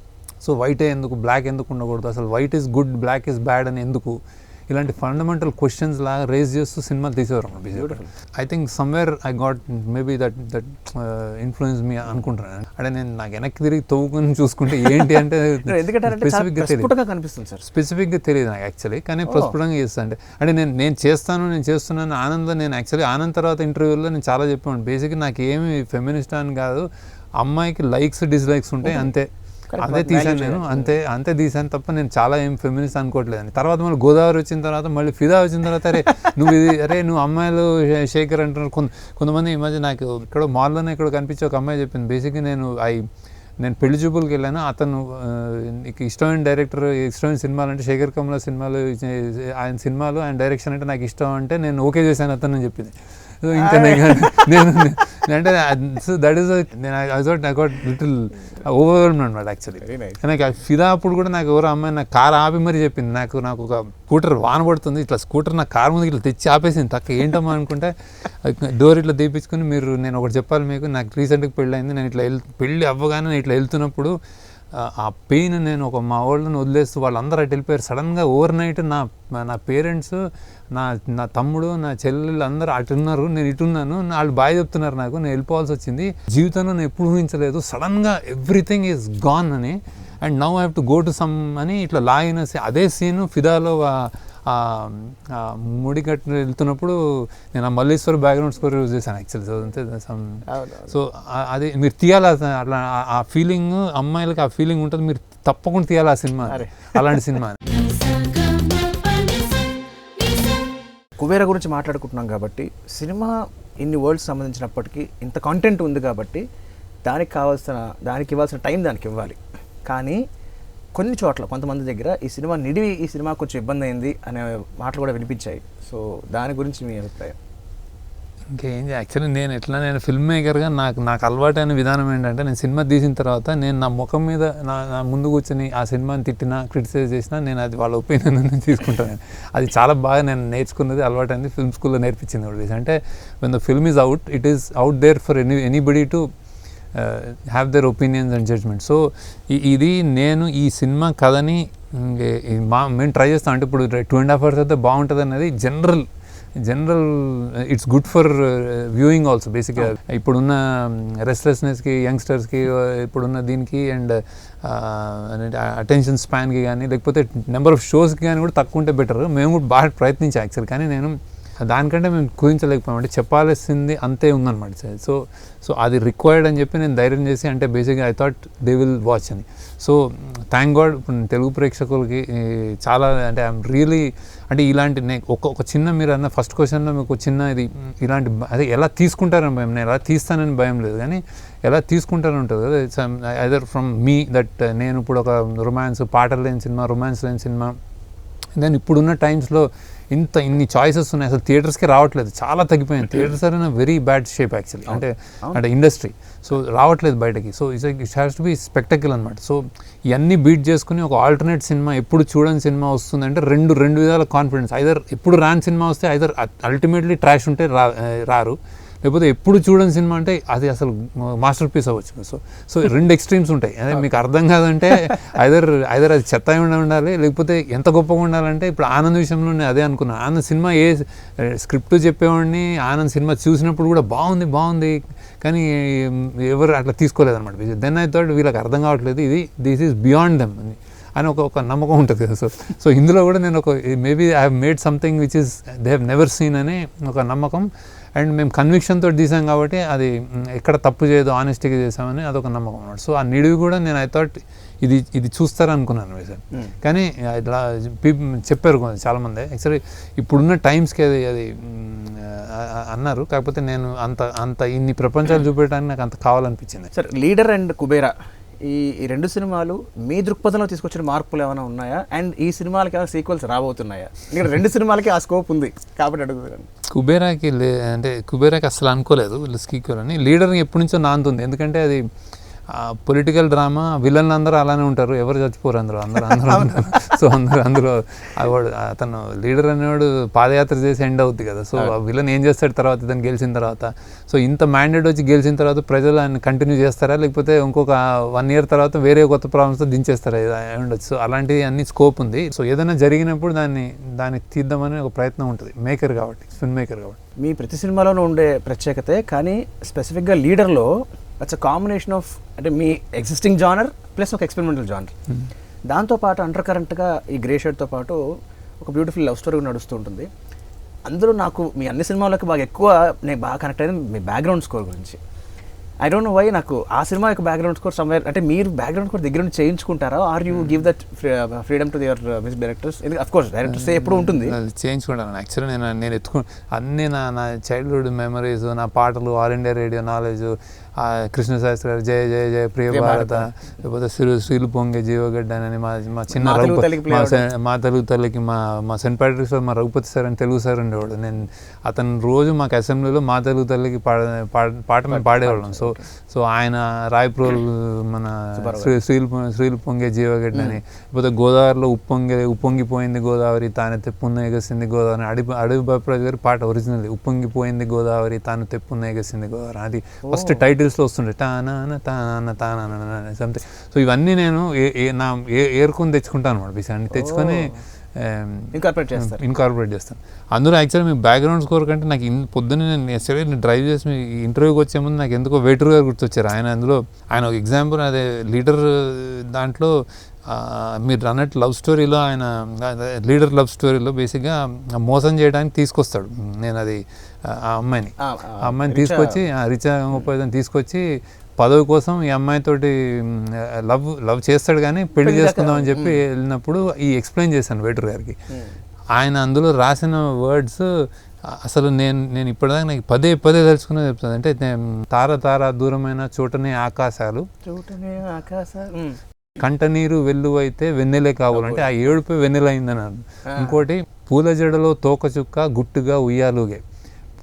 సో వైటే ఎందుకు, బ్లాక్ ఎందుకు ఉండకూడదు, అసలు white is good, black is bad అని ఎందుకు, ఇలాంటి ఫండమెంటల్ క్వశ్చన్స్ లాగా రేజ్ చేస్తూ సినిమాలు తీసేవారు. I think somewhere I got maybe that influence me అనుకుంటున్నాను. అంటే నేను నాకు వెనక్కి తిరిగి తవ్వుకుని చూసుకుంటే ఏంటి అంటే స్పెసిఫిక్గా తెలియదు నాకు యాక్చువల్లీ, కానీ ప్రస్ఫుటంగా చేస్తాను. అంటే నేను చేస్తున్నాను ఆనంద్. నేను యాక్చువల్లీ ఆనంద్ తర్వాత ఇంటర్వ్యూలో నేను చాలా చెప్పాను, బేసిక్గా నాకు ఏమి ఫెమినిస్ట్ అని కాదు, అమ్మాయికి లైక్స్ డిస్లైక్స్ ఉంటాయి అంతే. అదే తీసాను నేను, అంతే తీసాను తప్ప నేను చాలా ఏం ఫెమినిస్ట్ అనుకోవట్లేదని. తర్వాత మళ్ళీ గోదావరి వచ్చిన తర్వాత మళ్ళీ ఫిదా వచ్చిన తర్వాత నువ్వు అమ్మాయిలు శేఖర్ అంటున్నారు. కొంతమంది ఈ మధ్య నాకు ఇక్కడ మాల్లోనే ఇక్కడ కనిపించే ఒక అమ్మాయి చెప్పింది, బేసిక్గా నేను పెళ్లి చూపులకు వెళ్ళాను, అతను నీకు ఇష్టమైన డైరెక్టర్, ఇష్టమైన సినిమాలు అంటే శేఖర్ కమల సినిమాలు, ఆయన సినిమాలు, ఆయన డైరెక్షన్ అంటే నాకు ఇష్టం అంటే నేను ఓకే చేశాను అతను అని చెప్పింది. సో ఇంకా నేను అంటే so that is I got little overwhelmed అనమాట యాక్చువల్లీ. నాకు ఫిదా అప్పుడు కూడా నాకు ఎవరో అమ్మాయి నాకు కార్ ఆపి మరీ చెప్పింది, నాకు ఒక స్కూటర్ వాన పడుతుంది, ఇట్లా స్కూటర్ నా కార్ ముందుకు ఇట్లా తెచ్చి ఆపేసింది. తక్క ఏంటమ్మా అనుకుంటే డోర్ ఇట్లా తీపించుకుని, నేను ఒకటి చెప్పాలి మీకు, నాకు రీసెంట్గా పెళ్ళి అయింది, నేను ఇట్లా పెళ్ళి అవ్వగానే నేను ఇట్లా వెళ్తున్నప్పుడు ఆ పెయిన్ నేను మా వాళ్ళని వదిలేస్తూ వాళ్ళందరూ అటు వెళ్ళిపోయారు. సడన్గా ఓవర్ నైట్ నా పేరెంట్స్, నా తమ్ముడు, నా చెల్లెళ్ళు అందరూ అటున్నారు, నేను ఇటున్నాను, వాళ్ళు బాయ్ చెప్తున్నారు నాకు, నేను వెళ్ళిపోవాల్సి వచ్చింది. జీవితంలో నేను ఎప్పుడు ఊహించలేదు సడన్గా ఎవ్రీథింగ్ ఈజ్ గాన్ అని, and now I have to go to some అని ఇట్లా లాగిన అదే సీను ఫిదాలో ముడికట్టు వెళ్తున్నప్పుడు నేను ఆ మల్లేశ్వర్ బ్యాక్గ్రౌండ్ స్కోర్ యూజ్ చేశాను యాక్చువల్లీ. సో అంతే. సో అది మీరు తీయాలి అట్లా, ఆ ఫీలింగ్ అమ్మాయిలకి ఆ ఫీలింగ్ ఉంటుంది, మీరు తప్పకుండా తీయాలి ఆ సినిమా, అలాంటి సినిమా. కుబేర గురించి మాట్లాడుకుంటున్నాం కాబట్టి, సినిమా ఇన్ని వరల్డ్స్ సంబంధించినప్పటికీ ఇంత కాంటెంట్ ఉంది కాబట్టి దానికి ఇవ్వాల్సిన టైం దానికి ఇవ్వాలి. కానీ కొన్ని చోట్ల కొంతమంది దగ్గర ఈ సినిమా కొంచెం ఇబ్బంది అయింది అనే మాటలు కూడా వినిపించాయి. సో దాని గురించి మీ అభిప్రాయం? ఇంకేం యాక్చువల్లీ నేను ఫిల్మ్ మేకర్గా నాకు అలవాటైన విధానం ఏంటంటే, నేను సినిమా తీసిన తర్వాత నేను నా ముఖం మీద నా ముందు కూర్చొని ఆ సినిమాని తిట్టినా, క్రిటిసైజ్ చేసినా, నేను అది వాళ్ళ ఒపీనియన్ తీసుకుంటాను. అది చాలా బాగా నేను నేర్చుకున్నది, అలవాటైంది, ఫిల్మ్ స్కూల్లో నేర్పించింది కూడా. అంటే when the film is out, it is out there for anybody to have their opinions and judgement. So ఇది నేను ఈ సినిమా కథని మేము ట్రై చేస్తాం. అంటే ఇప్పుడు 2.5 hours అయితే బాగుంటుంది అనేది general it's good for viewing also. బేసిక్గా ఇప్పుడున్న రెస్ట్లెస్నెస్కి, యంగ్స్టర్స్కి, ఇప్పుడున్న దీనికి అండ్ అటెన్షన్ స్పాన్కి కానీ, లేకపోతే నెంబర్ ఆఫ్ షోస్కి కానీ కూడా తక్కువ ఉంటే బెటర్. మేము కూడా బాగా ప్రయత్నించాం యాక్చువల్, కానీ దానికంటే మేము కుదించలేకపోయాం. అంటే చెప్పాల్సింది అంతే ఉందన్నమాట. సో అది రిక్వైర్డ్ అని చెప్పి నేను ధైర్యం చేసి, అంటే బేసిక్గా I thought they will watch అని. సో థ్యాంక్ గాడ్ ఇప్పుడు తెలుగు ప్రేక్షకులకి చాలా, అంటే ఐఎమ్ రియలీ, అంటే ఇలాంటి ఒక చిన్న, మీరు అన్న ఫస్ట్ క్వశ్చన్లో మీకు చిన్న ఇలాంటి అదే ఎలా తీసుకుంటారని భయం, నేను ఎలా తీస్తానని భయం లేదు, కానీ ఎలా తీసుకుంటారని ఉంటుంది కదా. It's either from me that నేను ఇప్పుడు ఒక పాటలు లేని సినిమా, దెన్ ఇప్పుడున్న టైమ్స్లో ఇన్ని చాయిసెస్ ఉన్నాయి, అసలు థియేటర్స్కి రావట్లేదు, చాలా తగ్గిపోయింది. Theatres are in very bad shape actually, అంటే ఇండస్ట్రీ. సో రావట్లేదు బయటకి. So it has to be spectacle అనమాట. సో ఇవన్నీ బీట్ చేసుకుని ఒక ఆల్టర్నేట్ సినిమా, ఎప్పుడు చూడని సినిమా వస్తుందంటే రెండు విధాల కాన్ఫిడెన్స్. ఐదర్ ఎప్పుడు రాని సినిమా వస్తే ఐదర్ అల్టిమేట్లీ ట్రాష్ ఉంటే రారు, లేకపోతే ఎప్పుడు చూడని సినిమా అంటే అది అసలు మాస్టర్ పీస్ అవ్వచ్చు. సో రెండు ఎక్స్ట్రీమ్స్ ఉంటాయి. అదే మీకు అర్థం కాదంటే ఐదర్ అది చెత్త ఉండాలి, లేకపోతే ఎంత గొప్పగా ఉండాలంటే, ఇప్పుడు ఆనంద్ విషయంలో నేను అదే అనుకున్నాను. ఆనంద్ సినిమా స్క్రిప్ట్ చెప్పేవాడిని, ఆనంద్ సినిమా చూసినప్పుడు కూడా బాగుంది, కానీ ఎవరు అట్లా తీసుకోలేదన్నమాట. దెన్ ఐ థాట్ వీళ్ళకి అర్థం కావట్లేదు, దిస్ ఈజ్ బియాండ్ దెమ్ అని ఒక నమ్మకం ఉంటుంది కదా. సో ఇందులో కూడా నేను maybe I have made something which is they have never seen అనే ఒక నమ్మకం, అండ్ మేము కన్విక్షన్తో తీసాం కాబట్టి అది ఎక్కడ తప్పు చేయదు, ఆనెస్టీగా చేసామని అదొక నమ్మకం అన్నమాట. సో ఆ నిడివి కూడా నేను ఐ థాట్ ఇది చూస్తారనుకున్నాను సార్. కానీ ఇట్లా చెప్పారు చాలామంది యాక్చువల్లీ ఇప్పుడున్న టైమ్స్కి అది అన్నారు. కాకపోతే నేను అంత ఇన్ని ప్రపంచాలు చూపించడానికి నాకు అంత కావాలనిపించింది సార్. లీడర్ అండ్ కుబేరా ఈ రెండు సినిమాలు మీ దృక్పథంలో తీసుకొచ్చిన మార్పులు ఏమైనా ఉన్నాయా? అండ్ ఈ సినిమాలకి ఏమైనా సీక్వెల్స్ రాబోతున్నాయా? ఇక్కడ రెండు సినిమాలకి ఆ స్కోప్ ఉంది కాబట్టి అడుగుతున్నాను. కుబేరాకి అసలు అనుకోలేదు వీళ్ళు సీక్వెల్ అని. లీడర్ని ఎప్పటి నుంచో నాంతుంది, ఎందుకంటే అది పొలిటికల్ డ్రామా, విలన్లు అందరూ అలానే ఉంటారు, ఎవరు చచ్చిపోరు అందరూ ఉంటారు. సో అందులో అతను లీడర్ అనేవాడు పాదయాత్ర చేసి ఎండ్ అవుద్ది కదా. సో ఆ విలన్ ఏం చేస్తాడు తర్వాత, ఇతను గెలిచిన తర్వాత, సో ఇంత మ్యాండేట్ వచ్చి గెలిచిన తర్వాత ప్రజలు ఆయన కంటిన్యూ చేస్తారా, లేకపోతే ఇంకొక 1 year తర్వాత వేరే కొత్త ప్రాబ్లమ్స్తో దించేస్తారా, ఉండొచ్చు. సో అలాంటి అన్ని స్కోప్ ఉంది. సో ఏదైనా జరిగినప్పుడు దాన్ని తీద్దామని ఒక ప్రయత్నం ఉంటుంది, ఫిల్మ్ మేకర్ కాబట్టి. మీ ప్రతి సినిమాలోనూ ఉండే ప్రత్యేకతే, కానీ స్పెసిఫిక్గా లీడర్లో ఇట్స్ అ కాంబినేషన్ ఆఫ్, అంటే మీ ఎగ్జిస్టింగ్ జానర్ ప్లస్ ఒక ఎక్స్పెరిమెంటల్ జానర్, దాంతోపాటు అండర్ కరెంట్గా ఈ గ్రే షేడ్తో పాటు ఒక బ్యూటిఫుల్ లవ్ స్టోరీ నడుస్తూ ఉంటుంది. అందులో నాకు మీ అన్ని సినిమాలకి బాగా ఎక్కువ నేను బాగా కనెక్ట్ అయ్యింది మీ బ్యాక్గ్రౌండ్ స్కోర్ గురించి. ఐ డోంట్ నో వై నాకు ఆ సినిమా యొక్క బ్యాక్గ్రౌండ్ స్కోర్ సమ్వేర్ అంటే మీరు బ్యాక్గ్రౌండ్ స్కోర్ దగ్గర నుంచి చేయించుకుంటారా or you give that freedom to your music directors? Of course directors ఎప్పుడు ఉంటుంది చేయించుకుంటాను. యాక్చువల్లీ నేను అన్నీ నా చైల్డ్హుడ్ మెమరీస్, నా పాటలు, All India Radio knowledge, Krishna Sastri garu జయ జయ జయ ప్రియ భారత, లేకపోతే శ్రీలు పొంగే జీవగడ్డ అని మా చిన్న మా తెలుగు తల్లికి మా సెంట్ ప్యాట్రిక్స్ మా రఘుపతి సార్ అని తెలుగు సార్ ఉండేవాడు. అతను రోజు మాకు అసెంబ్లీలో మా తెలుగు తల్లికి పాట మేము పాడేవాళ్ళం. సో ఆయన రాయప్రోల్ మన శ్రీలు పొంగే జీవగడ్డ అని, లేకపోతే గోదావరిలో ఉప్పొంగిపోయింది గోదావరి తాను తెప్పున్న ఎగసింది గోదావరి, అడవి బాపరాజు గారి పాట ఒరిజినల్ ఉప్పొంగిపోయింది గోదావరి తాను తెప్పున్న ఎగసింది గోదావరి. అది ఫస్ట్ టైటిల్స్లో వస్తుండే సంథింగ్. సో ఇవన్నీ నేను ఏరుకొని తెచ్చుకుంటాను అనమాట. అన్ని తెచ్చుకొని ఇన్కార్పొరేట్ చేస్తాను. అందులో యాక్చువల్లీ మీ బ్యాక్గ్రౌండ్ స్కోర్ కంటే నాకు పొద్దున్నే నేను డ్రైవ్ చేసి మీ ఇంటర్వ్యూకి వచ్చే ముందు నాకు ఎందుకో వేటూరు గారు గుర్తొచ్చారు. ఆయన ఒక ఎగ్జాంపుల్, అదే లీడర్ దాంట్లో మీరు అన్నట్టు లవ్ స్టోరీలో ఆయన లీడర్ లవ్ స్టోరీలో బేసిక్గా మోసం చేయడానికి తీసుకొస్తాడు. నేను అది ఆ అమ్మాయిని తీసుకొచ్చి రిచా గోపాలని తీసుకొచ్చి పదవి కోసం ఈ అమ్మాయితోటి లవ్ చేస్తాడు కానీ పెళ్లి చేసుకుందామని చెప్పి వెళ్ళినప్పుడు ఎక్స్ప్లెయిన్ చేశాను వేటూరు గారికి. ఆయన అందులో రాసిన వర్డ్స్ అసలు నేను ఇప్పటిదాకా నాకు పదే తెలుసుకునే చెప్తాను. అంటే తార దూరమైన చోటనే ఆకాశాలు కంటనీరు వెల్లువైతే వెన్నెలే కావాలంటే ఆ ఏడుపే వెన్నెల అయిందన్నారు. ఇంకోటి పూల జడలో తోకచుక్క గుట్టుగా ఉయ్యాలుగే,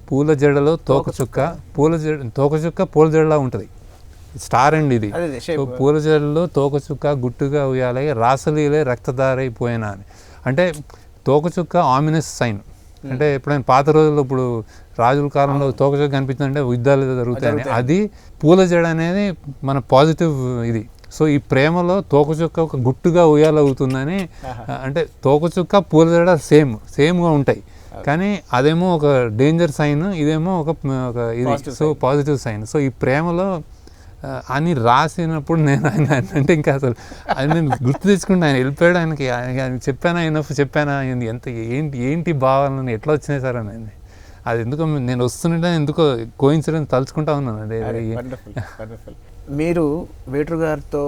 పూల జడలో తోకచుక్క పూల జడలా ఉంటుంది, స్టార్ అండి ఇది. పూల జడలో తోకచుక్క గుట్టుగా ఉయ్యాలగే రాసలీలే రక్తదారైపోయినా అని. అంటే తోకచుక్క ఆమినస్ సైన్. అంటే ఎప్పుడైనా పాత రోజుల్లో ఇప్పుడు రాజుల కాలంలో తోకచుక్క కనిపించిందంటే యుద్ధాలు జరుగుతాయని, అది పూల జడ అనేది మన పాజిటివ్ ఇది. సో ఈ ప్రేమలో తోకచుక్క ఒక గుట్టుగా ఉయ్యాలవుతుందని, అంటే తోకచుక్క పూల జడ సేమ్గా ఉంటాయి కానీ అదేమో ఒక డేంజర్ సైన్, ఇదేమో ఒక ఇది సో పాజిటివ్ సైన్. సో ఈ ప్రేమలో అని రాసినప్పుడు నేను ఆయన అంటే ఇంకా అసలు అది నేను గుర్తు తెచ్చుకుంటే ఆయన వెళ్ళిపోయాడు. ఆయనకి చెప్పానా ఎంత ఏంటి భావాలని ఎట్లా వచ్చినాయి సార్ అని. అది ఎందుకో నేను వస్తుంటే ఎందుకో కోయిన్సిడెన్స్ తలుచుకుంటా ఉన్నాను. మీరు వేటూరు గారితో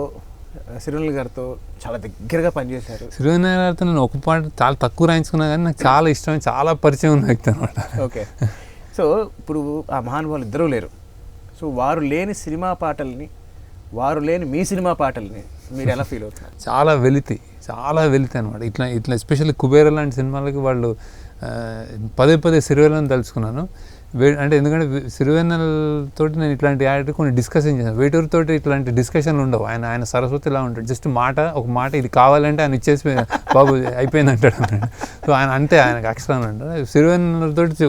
సిరివెన్నెల గారితో చాలా దగ్గరగా పనిచేశారు. సిరివెన్నెల గారితో నేను ఒక పాట చాలా తక్కువ రాయించుకున్నా కానీ నాకు చాలా ఇష్టం, చాలా పరిచయం ఉన్న వ్యక్తి అనమాట. ఓకే. సో ఇప్పుడు ఆ మహానుభావులు ఇద్దరూ లేరు. సో వారు లేని సినిమా పాటల్ని, వారు లేని మీ సినిమా పాటల్ని మీరు ఎలా ఫీల్ అవుతున్నారు? చాలా వెలితి అనమాట. ఇట్లా ఎస్పెషల్లీ కుబేర లాంటి సినిమాలకి వాళ్ళు పదే సిరివెన్నెలను తలుచుకున్నాను. అంటే ఎందుకంటే సిరివెన్నెలతోటి నేను ఇట్లాంటి యాడ్ కొన్ని డిస్కషన్ చేశాను. వేటూరుతోటి ఇట్లాంటి డిస్కషన్లు ఉండవు. ఆయన సరస్వతి ఇలా ఉంటాడు, జస్ట్ ఒక మాట ఇది కావాలంటే ఆయన ఇచ్చేసి బాబు అయిపోయింది అంటాడు అన్నాడు. సో ఆయనకు అక్షరం అంటాడు. సిరివెన్నెలతోటి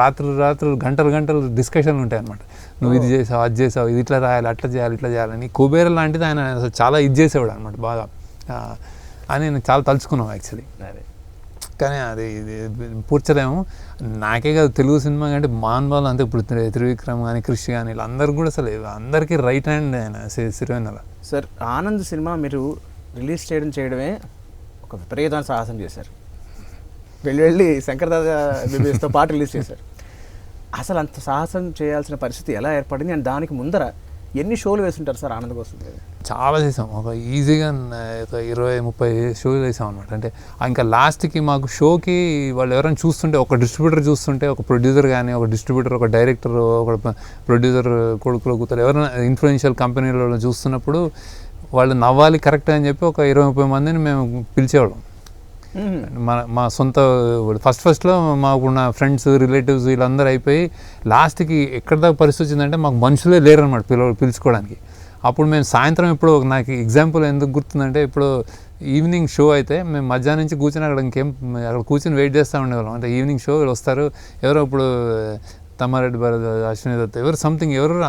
రాత్రులు గంటలు డిస్కషన్లు ఉంటాయి అనమాట. నువ్వు ఇది చేసావు, అది చేసావు, ఇది ఇట్లా రాయాలి, అట్లా చేయాలని. కుబేర లాంటిది ఆయన అసలు చాలా ఇది చేసేవాడు అనమాట బాగా అని నేను చాలా తలుచుకున్నాం యాక్చువల్లీ. కానీ అది పూర్చదేమో నాకే కాదు, తెలుగు సినిమా అంటే మహానుభావులు అంతే. ఇప్పుడు త్రివిక్రమ్ కానీ క్రిష్ కానీ వీళ్ళందరూ కూడా అసలు అందరికీ రైట్ హ్యాండ్ ఆయన సిరివెన్నెల. సార్ ఆనంద్ సినిమా మీరు రిలీజ్ చేయడమే ఒక విపరీతమైన సాహసం చేశారు. వెళ్ళి శంకర్ దాదా బీబీఎస్తో పాటు రిలీజ్ చేశారు. అసలు అంత సాహసం చేయాల్సిన పరిస్థితి ఎలా ఏర్పడింది అండ్ దానికి ముందర ఎన్ని షోలు వేస్తుంటారు సార్ ఆనంద్ కోసం? చాలా చేసాం, ఒక ఈజీగా ఒక 20-30 షోలు వేసాం అనమాట. అంటే ఇంకా లాస్ట్కి మాకు షోకి వాళ్ళు ఎవరైనా చూస్తుంటే, ఒక డిస్ట్రిబ్యూటర్ చూస్తుంటే, ఒక ప్రొడ్యూసర్ కానీ, ఒక డిస్ట్రిబ్యూటర్, ఒక డైరెక్టర్, ఒక ప్రొడ్యూసర్ కొడుకులో కూతురు ఎవరైనా ఇన్ఫ్లుయెన్షియల్ కంపెనీలలో చూస్తున్నప్పుడు వాళ్ళు నవ్వాలి కరెక్ట్ అని చెప్పి ఒక 20-30 మందిని మేము పిలిచేవాళ్ళం. మా సొంత ఫస్ట్లో మాకున్న ఫ్రెండ్స్ రిలేటివ్స్ వీళ్ళందరూ అయిపోయి లాస్ట్కి ఎక్కడ దాకా పరిస్థితి వచ్చిందంటే మాకు మనుషులే లేరనమాట పిలుచుకోవడానికి. అప్పుడు మేము సాయంత్రం ఇప్పుడు నాకు ఎగ్జాంపుల్ ఎందుకు గుర్తుందంటే, ఇప్పుడు ఈవినింగ్ షో అయితే మేము మధ్యాహ్నం నుంచి కూర్చొని అక్కడ కూర్చొని వెయిట్ చేస్తూ ఉండేవాళ్ళం. అంటే ఈవినింగ్ షో వస్తారు ఎవరో, ఇప్పుడు తమ్మారెడ్డి భరత్, అశ్విని దత్, ఎవరు సంథింగ్ ఎవరు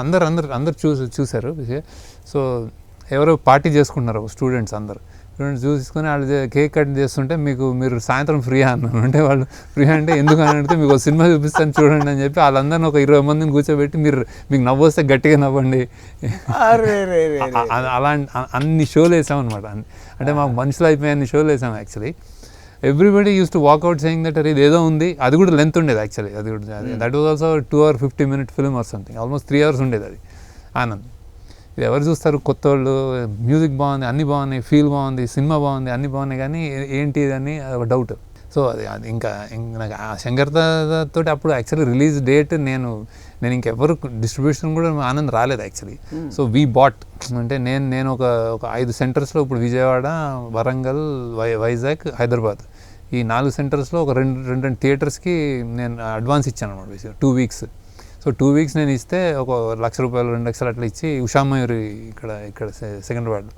అందరు చూశారు. సో ఎవరో పార్టీ చేసుకుంటున్నారు స్టూడెంట్స్ చూసుకొని వాళ్ళు కేక్ కట్ చేస్తుంటే మీరు సాయంత్రం ఫ్రీ అన్నాను. అంటే వాళ్ళు ఫ్రీ అంటే ఎందుకు అని అడిగితే మీకు సినిమా చూపిస్తాను చూడండి అని చెప్పి వాళ్ళందరినీ ఒక 20 మందిని కూర్చోబెట్టి మీకు నవ్వొస్తే గట్టిగా నవ్వండి అలాంటి అన్ని షోలు వేసామన్నమాట. అంటే మాకు మనుషులు అయిపోయి అన్ని షోలు వేసాం actually. Everybody use to walk out saying that ఇది ఏదో ఉంది. అది కూడా లెంత్ ఉండేది యాక్చువల్లీ. అది కూడా that was also 2 hour 50 minute film or something, almost 3 hours ఉండేది అది. ఆనంద్. ఇది ఎవరు చూస్తారు? కొత్త వాళ్ళు. మ్యూజిక్ బాగుంది, అన్నీ బాగున్నాయి, ఫీల్ బాగుంది, సినిమా బాగుంది, అన్నీ బాగున్నాయి, కానీ ఏంటి అని ఒక డౌట్. సో అది ఇంకా నాకు ఆ శంకర్ తోటి అప్పుడు యాక్చువల్లీ రిలీజ్ డేట్ నేను ఇంకెవరు డిస్ట్రిబ్యూషన్ కూడా ఆనంద్ రాలేదు యాక్చువల్లీ. సో వీ బాట్ అంటే నేను ఒక 5 సెంటర్స్లో ఇప్పుడు విజయవాడ, వరంగల్, వైజాగ్, హైదరాబాద్ ఈ 4 సెంటర్స్లో ఒక రెండు థియేటర్స్కి నేను అడ్వాన్స్ ఇచ్చాను అనమాట 2 weeks. సో 2 weeks నేను ఇస్తే ఒక ₹1,00,000 2 లక్షలు అట్లా ఇచ్చి ఉషామయూరి ఇక్కడ సెకండ్రాబాద్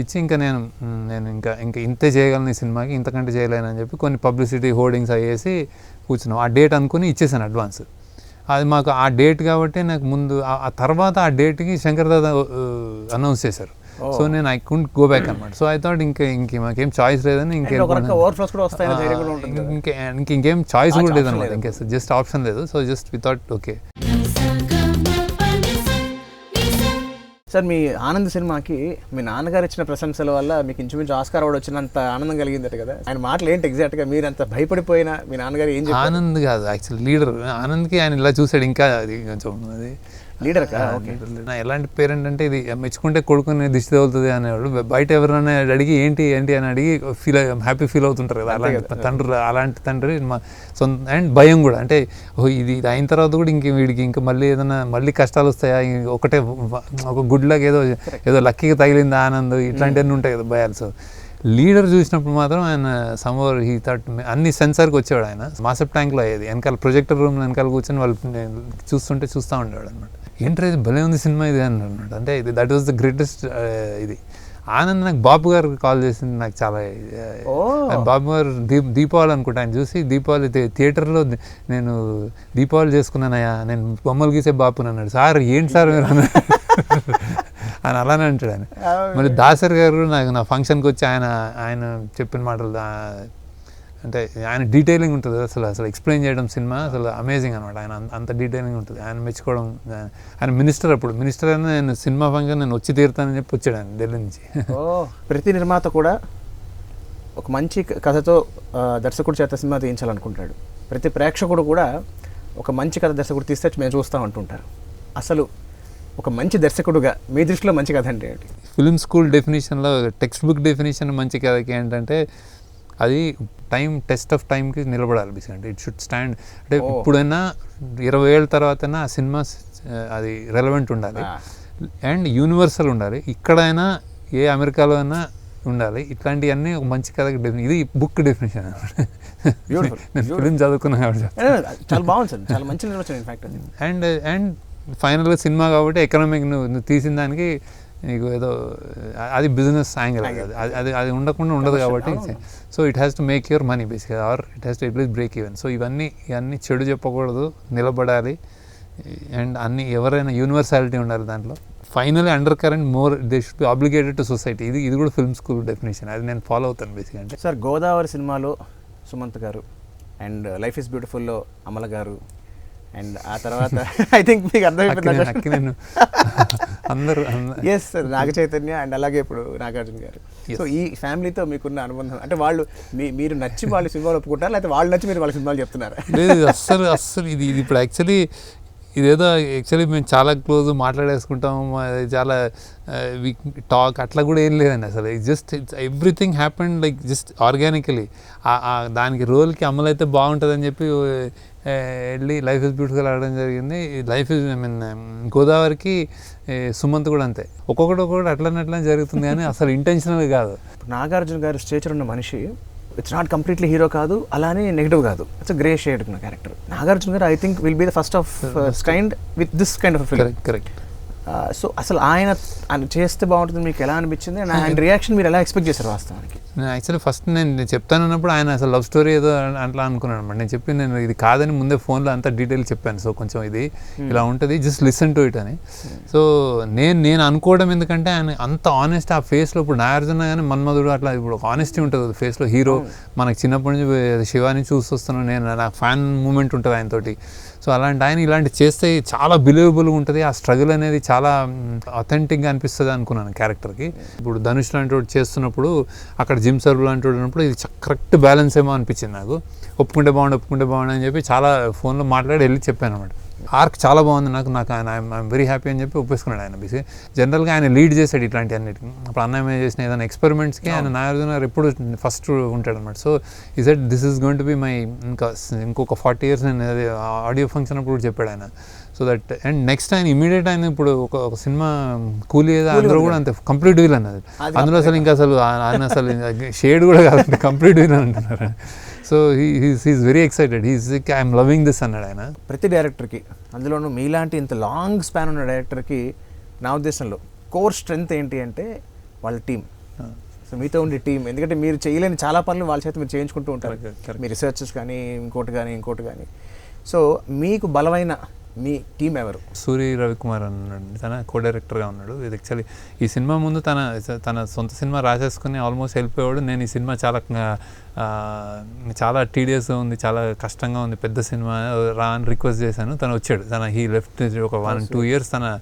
ఇచ్చి ఇంకా నేను ఇంకా ఇంతే చేయగలను ఈ సినిమాకి, ఇంతకంటే చేయలేనని చెప్పి కొన్ని పబ్లిసిటీ హోర్డింగ్స్ అయ్యేసి కూర్చున్నాం. ఆ డేట్ అనుకుని ఇచ్చేసాను అడ్వాన్స్. అది మాకు ఆ డేట్ కాబట్టి నాకు ముందు ఆ తర్వాత ఆ డేట్కి శంకర్ దాదా అనౌన్స్ చేశారు. సో నేను ఐ కుంట్ గో బ్యాక్ అనమాట. సో ఐ థాట్ మాకేం చాయిస్ లేదని ఇంకేం చాయిస్ కూడా లేదనమాట, ఇంకా జస్ట్ ఆప్షన్ లేదు. So just we thought okay. Sir, మీ ఆనంద్ సినిమాకి మీ నాన్నగారు ఇచ్చిన ప్రశంసల వల్ల మీకు ఇంచుమించు ఆస్కార్ అవార్డు వచ్చినంత ఆనందం కలిగిందట కదా, ఆయన మాటలు ఏంటి ఎగ్జాక్ట్గా? మీరు అంత భయపడిపోయినా మీ నాన్నగారు ఏం చెప్పారు? ఆనంద్ కాదు యాక్చువల్లీ లీడర్. ఆనంద్కి ఆయన ఇలా చూసాడు, ఇంకా అది కొంచెం అది లీడర్. ఎలాంటి పేరెంట్ అంటే ఇది మెచ్చుకుంటే కొడుకుని దిష్టి తగులుతుంది అనేవాడు. బయట ఎవరైనా అడిగి ఏంటి అని అడిగి హ్యాపీ ఫీల్ అవుతుంటారు కదా, అలాంటి తండ్రి మా సొంత. అండ్ భయం కూడా, అంటే ఇది అయిన తర్వాత కూడా వీడికి ఇంకా మళ్ళీ కష్టాలు వస్తాయా, ఒకటే ఒక గుడ్ లక్, ఏదో లక్కీగా తగిలింది ఆనంద్, ఇట్లాంటివన్నీ ఉంటాయి కదా భయాలు. సో లీడర్ చూసినప్పుడు మాత్రం ఆయన సమ్వర్ హీ థాట్ అన్ని సెన్సార్కి వచ్చేవాడు. ఆయన మాసప్ ట్యాంక్లో అయ్యేది, వెనకాల ప్రొజెక్టర్ రూమ్ వెనకాల కూర్చొని వాళ్ళు చూస్తూ ఉండేవాడు అనమాట. ఏంటో ఇది భలే ఉంది సినిమా ఇది అని అనమాట. అంటే ఇది దట్ వాజ్ ద గ్రేటెస్ట్. ఇది ఆనంద్ నాకు బాబు గారు కాల్ చేసింది, నాకు చాలా బాబు గారు దీపావళి అనుకుంటా, ఆయన చూసి దీపావళి థియేటర్లో నేను దీపావళి చేసుకున్నానయ్యా, నేను బొమ్మలు గీసే బాపుని అన్నాడు. సార్ ఏంటి సార్ మీరు అన్నాడు. ఆయన అలానే అంటాడు ఆయన. మరి దాసర్ గారు నా ఫంక్షన్కి వచ్చి ఆయన చెప్పిన మాటలు అంటే ఆయన డీటెయిలింగ్ ఉంటుంది, అసలు ఎక్స్ప్లెయిన్ చేయడం సినిమా అసలు అమేజింగ్ అనమాట. ఆయన అంత డీటెయిలింగ్ ఉంటుంది. ఆయన మెచ్చుకోవడం. ఆయన మినిస్టర్ అయినా నేను సినిమా ఫంక్షన్ నేను వచ్చి తీరుతానని చెప్పి వచ్చాడు ఆయన ఢిల్లీ నుంచి. ప్రతి నిర్మాత కూడా ఒక మంచి కథతో దర్శకుడి చేత సినిమా తీయించాలనుకుంటాడు. ప్రతి ప్రేక్షకుడు కూడా ఒక మంచి కథ దర్శకుడు తీస్తే మేము చూస్తాం అంటుంటారు. అసలు ఒక మంచి దర్శకుడుగా మీ దృష్టిలో మంచి కథ అంటే ఏంటి? ఫిల్మ్ స్కూల్ డెఫినేషన్లో టెక్స్ట్ బుక్ డెఫినేషన్ మంచి కథకి ఏంటంటే అది టెస్ట్ ఆఫ్ టైంకి నిలబడాలి. బేసిక్గా ఇట్ షుడ్ స్టాండ్. అంటే ఇప్పుడైనా 20 ఏళ్ళ తర్వాతైనా ఆ సినిమా అది రెలవెంట్ ఉండాలి అండ్ యూనివర్సల్ ఉండాలి. ఇక్కడైనా ఏ అమెరికాలో అయినా ఉండాలి. ఇట్లాంటివన్నీ ఒక మంచి కథకి ఇది బుక్ డెఫినేషన్. నేను ఫిల్మ్ చదువుకున్నా కాబట్టి చాలా బాగుంది సార్, చాలా మంచి నిర్వచనం ఇన్ఫాక్ట్. అండ్ ఫైనల్గా సినిమా కాబట్టి ఎకనామిక్ నువ్వు తీసిన దానికి నీకు ఏదో అది బిజినెస్ యాంగిల్, అది ఉండకుండా ఉండదు కాబట్టి. So it has to make your money బేసిక్గా, or it has to at least break even. So ఇవన్నీ చెడు చెప్పకూడదు, నిలబడాలి. అండ్ ఎవరైనా యూనివర్సాలిటీ ఉండాలి దాంట్లో. Finally undercurrent more they should be obligated to society. ఇది కూడా ఫిల్మ్ స్కూల్ డెఫినేషన్, అది నేను ఫాలో అవుతాను బేసిక్గా. అంటే సార్, గోదావరి సినిమాలో సుమంత్ గారు అండ్ లైఫ్ ఈజ్ బ్యూటిఫుల్లో అమల గారు అండ్ ఆ తర్వాత ఐ థింక్ మీకు అర్థమైపోయింది అందరూ ఎస్ నాగ చైతన్య అండ్ అలాగే ఇప్పుడు నాగార్జున గారు. సో ఈ ఫ్యామిలీతో మీకున్న అనుబంధం అంటే వాళ్ళు మీరు నచ్చి వాళ్ళు సినిమాలు ఒప్పుకుంటారు, లేకపోతే వాళ్ళు నచ్చి మీరు వాళ్ళ సినిమాలు చెప్తున్నారు? లేదు, అస్సలు ఇది ఇప్పుడు ఇదేదో యాక్చువల్లీ మేము చాలా క్లోజ్ మాట్లాడేసుకుంటాము, చాలా టాక్ అట్లా కూడా ఏం లేదండి అసలు. Just everything happened like just organically. దానికి రోల్కి అమలైతే బాగుంటుందని చెప్పి వెళ్ళి లైఫ్ ఇస్ బ్యూటిఫుల్ ఆడడం జరిగింది. లైఫ్ ఇస్ గోదావరికి సుమంత్ కూడా అంతే. ఒక్కొక్కటి అట్లనే జరుగుతుంది కానీ అసలు ఇంటెన్షనల్ కాదు. నాగార్జున గారు స్టేచర్ ఉన్న మనిషి, ఇట్స్ నాట్ కంప్లీట్లీ హీరో కాదు, అలానే నెగిటివ్ కాదు, ఇట్స్ గ్రే షేడ్ ఉన్న క్యారెక్టర్. నాగార్జున గారు I think will be the first of kind with this kind of film. Correct. So అసలు ఆయన చేస్తే బాగుంటుంది మీకు ఎలా అనిపించింది? అండ్ ఆయన రియాక్షన్ మీరు ఎలా ఎక్స్పెక్ట్ చేశారు వాస్తవానికి? నేను యాక్చువల్లీ ఫస్ట్ నేను చెప్తాను అన్నప్పుడు ఆయన అసలు లవ్ స్టోరీ ఏదో అట్లా అనుకున్నాను అనమాట. నేను ఇది కాదని ముందే ఫోన్లో అంతా డీటెయిల్ చెప్పాను. సో కొంచెం ఇది ఇలా ఉంటుంది, జస్ట్ లిసన్ టు ఇట్ అని. సో నేను అనుకోవడం ఎందుకంటే ఆయన అంత ఆనెస్ట్ ఆ ఫేస్లో. ఇప్పుడు నాగార్జున కానీ మన్మధుడు అట్లా ఇప్పుడు ఒక ఆనెస్టీ ఉంటుంది ఫేస్లో. హీరో మనకు చిన్నప్పటి నుంచి శివాని చూస్తున్నాను నేను, నాకు ఫ్యాన్ మూమెంట్ ఉంటుంది ఆయనతోటి. సో అలాంటి ఆయన ఇలాంటి చేస్తే చాలా బిలీవబుల్గా ఉంటుంది. ఆ స్ట్రగుల్ అనేది చాలా అథెంటిక్గా అనిపిస్తుంది అనుకున్నాను క్యారెక్టర్కి. ఇప్పుడు ధనుష్ లాంటి వాడు చేస్తున్నప్పుడు అక్కడ జిమ్ సర్వ్ లాంటి వాడు ఉన్నప్పుడు ఇది కరెక్ట్ బ్యాలెన్స్ ఏమో అనిపించింది నాకు. ఒప్పుకుంటే బాగుండు అని చెప్పి చాలా ఫోన్లో మాట్లాడి వెళ్ళి చెప్పాను అనమాట. ఆర్క్ చాలా బాగుంది నాకు ఆయన ఐఎమ్ వెరీ హ్యాపీ అని చెప్పి ఒప్పేసుకున్నాడు ఆయన. బేసిక్గా జనరల్గా ఆయన లీడ్ చేశాడు ఇట్లాంటి అన్నిటికి. అప్పుడు అన్నయ్య చేసిన ఏదైనా ఎక్స్పెరిమెంట్స్కి ఆయన నాగార్జున ఎప్పుడు ఫస్ట్ ఉంటాడు అనమాట. సో ఈ set this is going to be my ఇంకొక 40 years నేను ఆడియో ఫంక్షన్ అప్పుడు కూడా చెప్పాడు ఆయన. సో దట్ అండ్ నెక్స్ట్ ఆయన ఇమీడియట్ ఆయన ఇప్పుడు ఒక సినిమా కూలీ ఏదో అందులో కూడా అంతే కంప్లీట్ విల్ అన్నది. అందులో అసలు ఇంకా అసలు ఆయన అసలు షేడ్ కూడా కాదండి, కంప్లీట్ విల్ అంటున్నారు. So he's very excited, I'm loving this అన్నాడు ఆయన. ప్రతి డైరెక్టర్కి, అందులోనూ మీలాంటి ఇంత లాంగ్ స్పాన్ ఉన్న డైరెక్టర్కి నా ఉద్దేశంలో కోర్ స్ట్రెంగ్త్ ఏంటి అంటే వాళ్ళ టీం. సో మీతో ఉండే టీం, ఎందుకంటే మీరు చేయలేని చాలా పనులు వాళ్ళ చేత మీరు చేయించుకుంటూ ఉంటారు, మీ రీసెర్చెస్ కానీ ఇంకోటి కానీ. సో మీకు బలమైన మీ టీం ఎవరు? సూరి రవికుమార్ అన్నాడు, తన కో డైరెక్టర్గా ఉన్నాడు. ఇది యాక్చువల్లీ ఈ సినిమా ముందు తన సొంత సినిమా రాసేసుకుని ఆల్మోస్ట్ వెళ్ళిపోయాడు. నేను ఈ సినిమా చాలా టీడియస్గా ఉంది, చాలా కష్టంగా ఉంది, పెద్ద సినిమా రా అని రిక్వెస్ట్ చేశాను. తను వచ్చాడు. హీ లెఫ్ట్ ఒక 1-2 years తన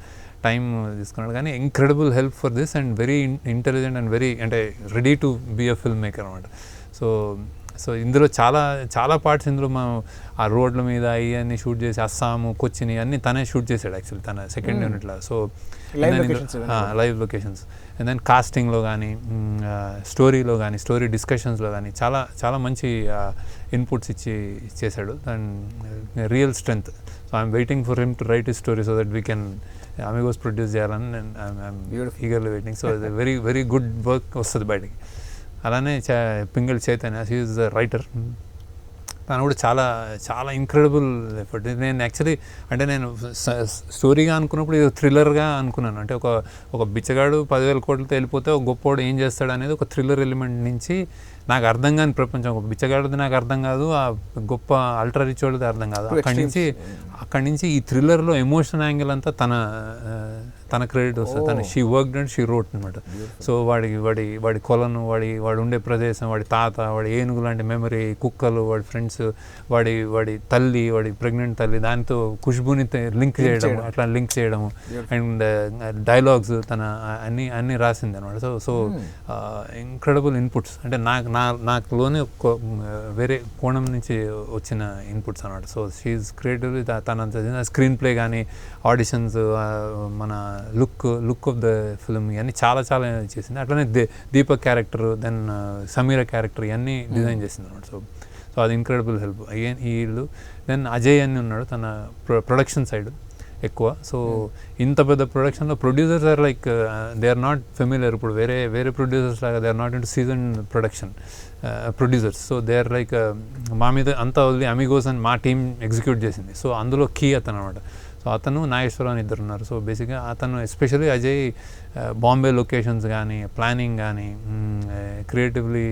టైం తీసుకున్నాడు. కానీ incredible help for this and very intelligent and very అంటే ready to be a filmmaker అనమాట. సో ఇందులో చాలా పార్ట్స్ ఇందులో మనం ఆ రోడ్ల మీద ఇవన్నీ షూట్ చేసి అస్సాము, కొచ్చిని అన్నీ తనే షూట్ చేశాడు యాక్చువల్లీ తన సెకండ్ యూనిట్లో. So live locations and then కాస్టింగ్లో కానీ, స్టోరీలో కానీ, స్టోరీ డిస్కషన్స్లో కానీ చాలా మంచి ఇన్పుట్స్ ఇచ్చి చేశాడు. And real strength. So I'm waiting for him to write his story so that we can Amigos produce చేయాలని I'm eagerly waiting. So very very good work వస్తుంది బయటికి. అలానే Pingali Chaitanya, he is the writer. తను కూడా చాలా ఇంక్రెడిబుల్ ఎఫర్ట్. నేను యాక్చువల్లీ అంటే నేను స్టోరీగా అనుకున్నప్పుడు ఇది థ్రిల్లర్గా అనుకున్నాను. అంటే ఒక బిచ్చగాడు 10,000 కోట్లతో వెళ్ళిపోతే ఒక గొప్పోడు ఏం చేస్తాడు అనేది ఒక థ్రిల్లర్ ఎలిమెంట్ నుంచి నాకు అర్థం కాని ప్రపంచం. ఒక బిచ్చగాడిది నాకు అర్థం కాదు, ఆ గొప్ప అల్ట్రా రిచ్ వాళ్ళది అర్థం కాదు. అక్కడి నుంచి ఈ థ్రిల్లర్లో ఎమోషనల్ యాంగిల్ అంతా తన క్రెడిట్ వస్తుంది. She worked and she wrote అనమాట. సో వాడి కొలను, వాడి ఉండే ప్రదేశం, వాడి తాత, వాడి ఏనుగు లాంటి మెమరీ, కుక్కలు, వాడి ఫ్రెండ్స్, వాడి తల్లి, వాడి ప్రెగ్నెంట్ తల్లి, దానితో ఖుష్బుని లింక్ చేయడము అండ్ డైలాగ్స్ తన అన్నీ రాసింది అనమాట. So incredible inputs. అంటే నాకులోనే వేరే కోణం నుంచి వచ్చిన ఇన్పుట్స్ అనమాట. సో షీఈ్ క్రియేటివ్లీ తన స్క్రీన్ ప్లే కానీ, ఆడిషన్స్, మన లుక్ ఆఫ్ ద ఫిల్మ్ ఇవన్నీ చాలా చేసింది. అట్లనే Deepak character, then Sameera character ఇవన్నీ డిజైన్ చేసింది అనమాట. సో అది ఇంక్రెడిబుల్ హెల్ప్. వీళ్ళు దెన్ అజయ్ అని ఉన్నాడు, తన ప్రొడక్షన్ సైడ్ ఎక్కువ. సో ఇంత పెద్ద ప్రొడక్షన్లో producers are like they are not familiar. ఇప్పుడు వేరే ప్రొడ్యూసర్స్ లాగా they are not in to season production producers. So they are like మా మీద అంతా వదిలి అమిగోస్ అని మా టీం ఎగ్జిక్యూట్ చేసింది. సో అందులో కీ అతను అనమాట. సో అతను నాగేశ్వరరావు అని ఇద్దరు ఉన్నారు. సో బేసిక్గా అతను ఎస్పెషల్లీ అజయ్ బాంబే లొకేషన్స్ కానీ, ప్లానింగ్ కానీ, క్రియేటివ్లీ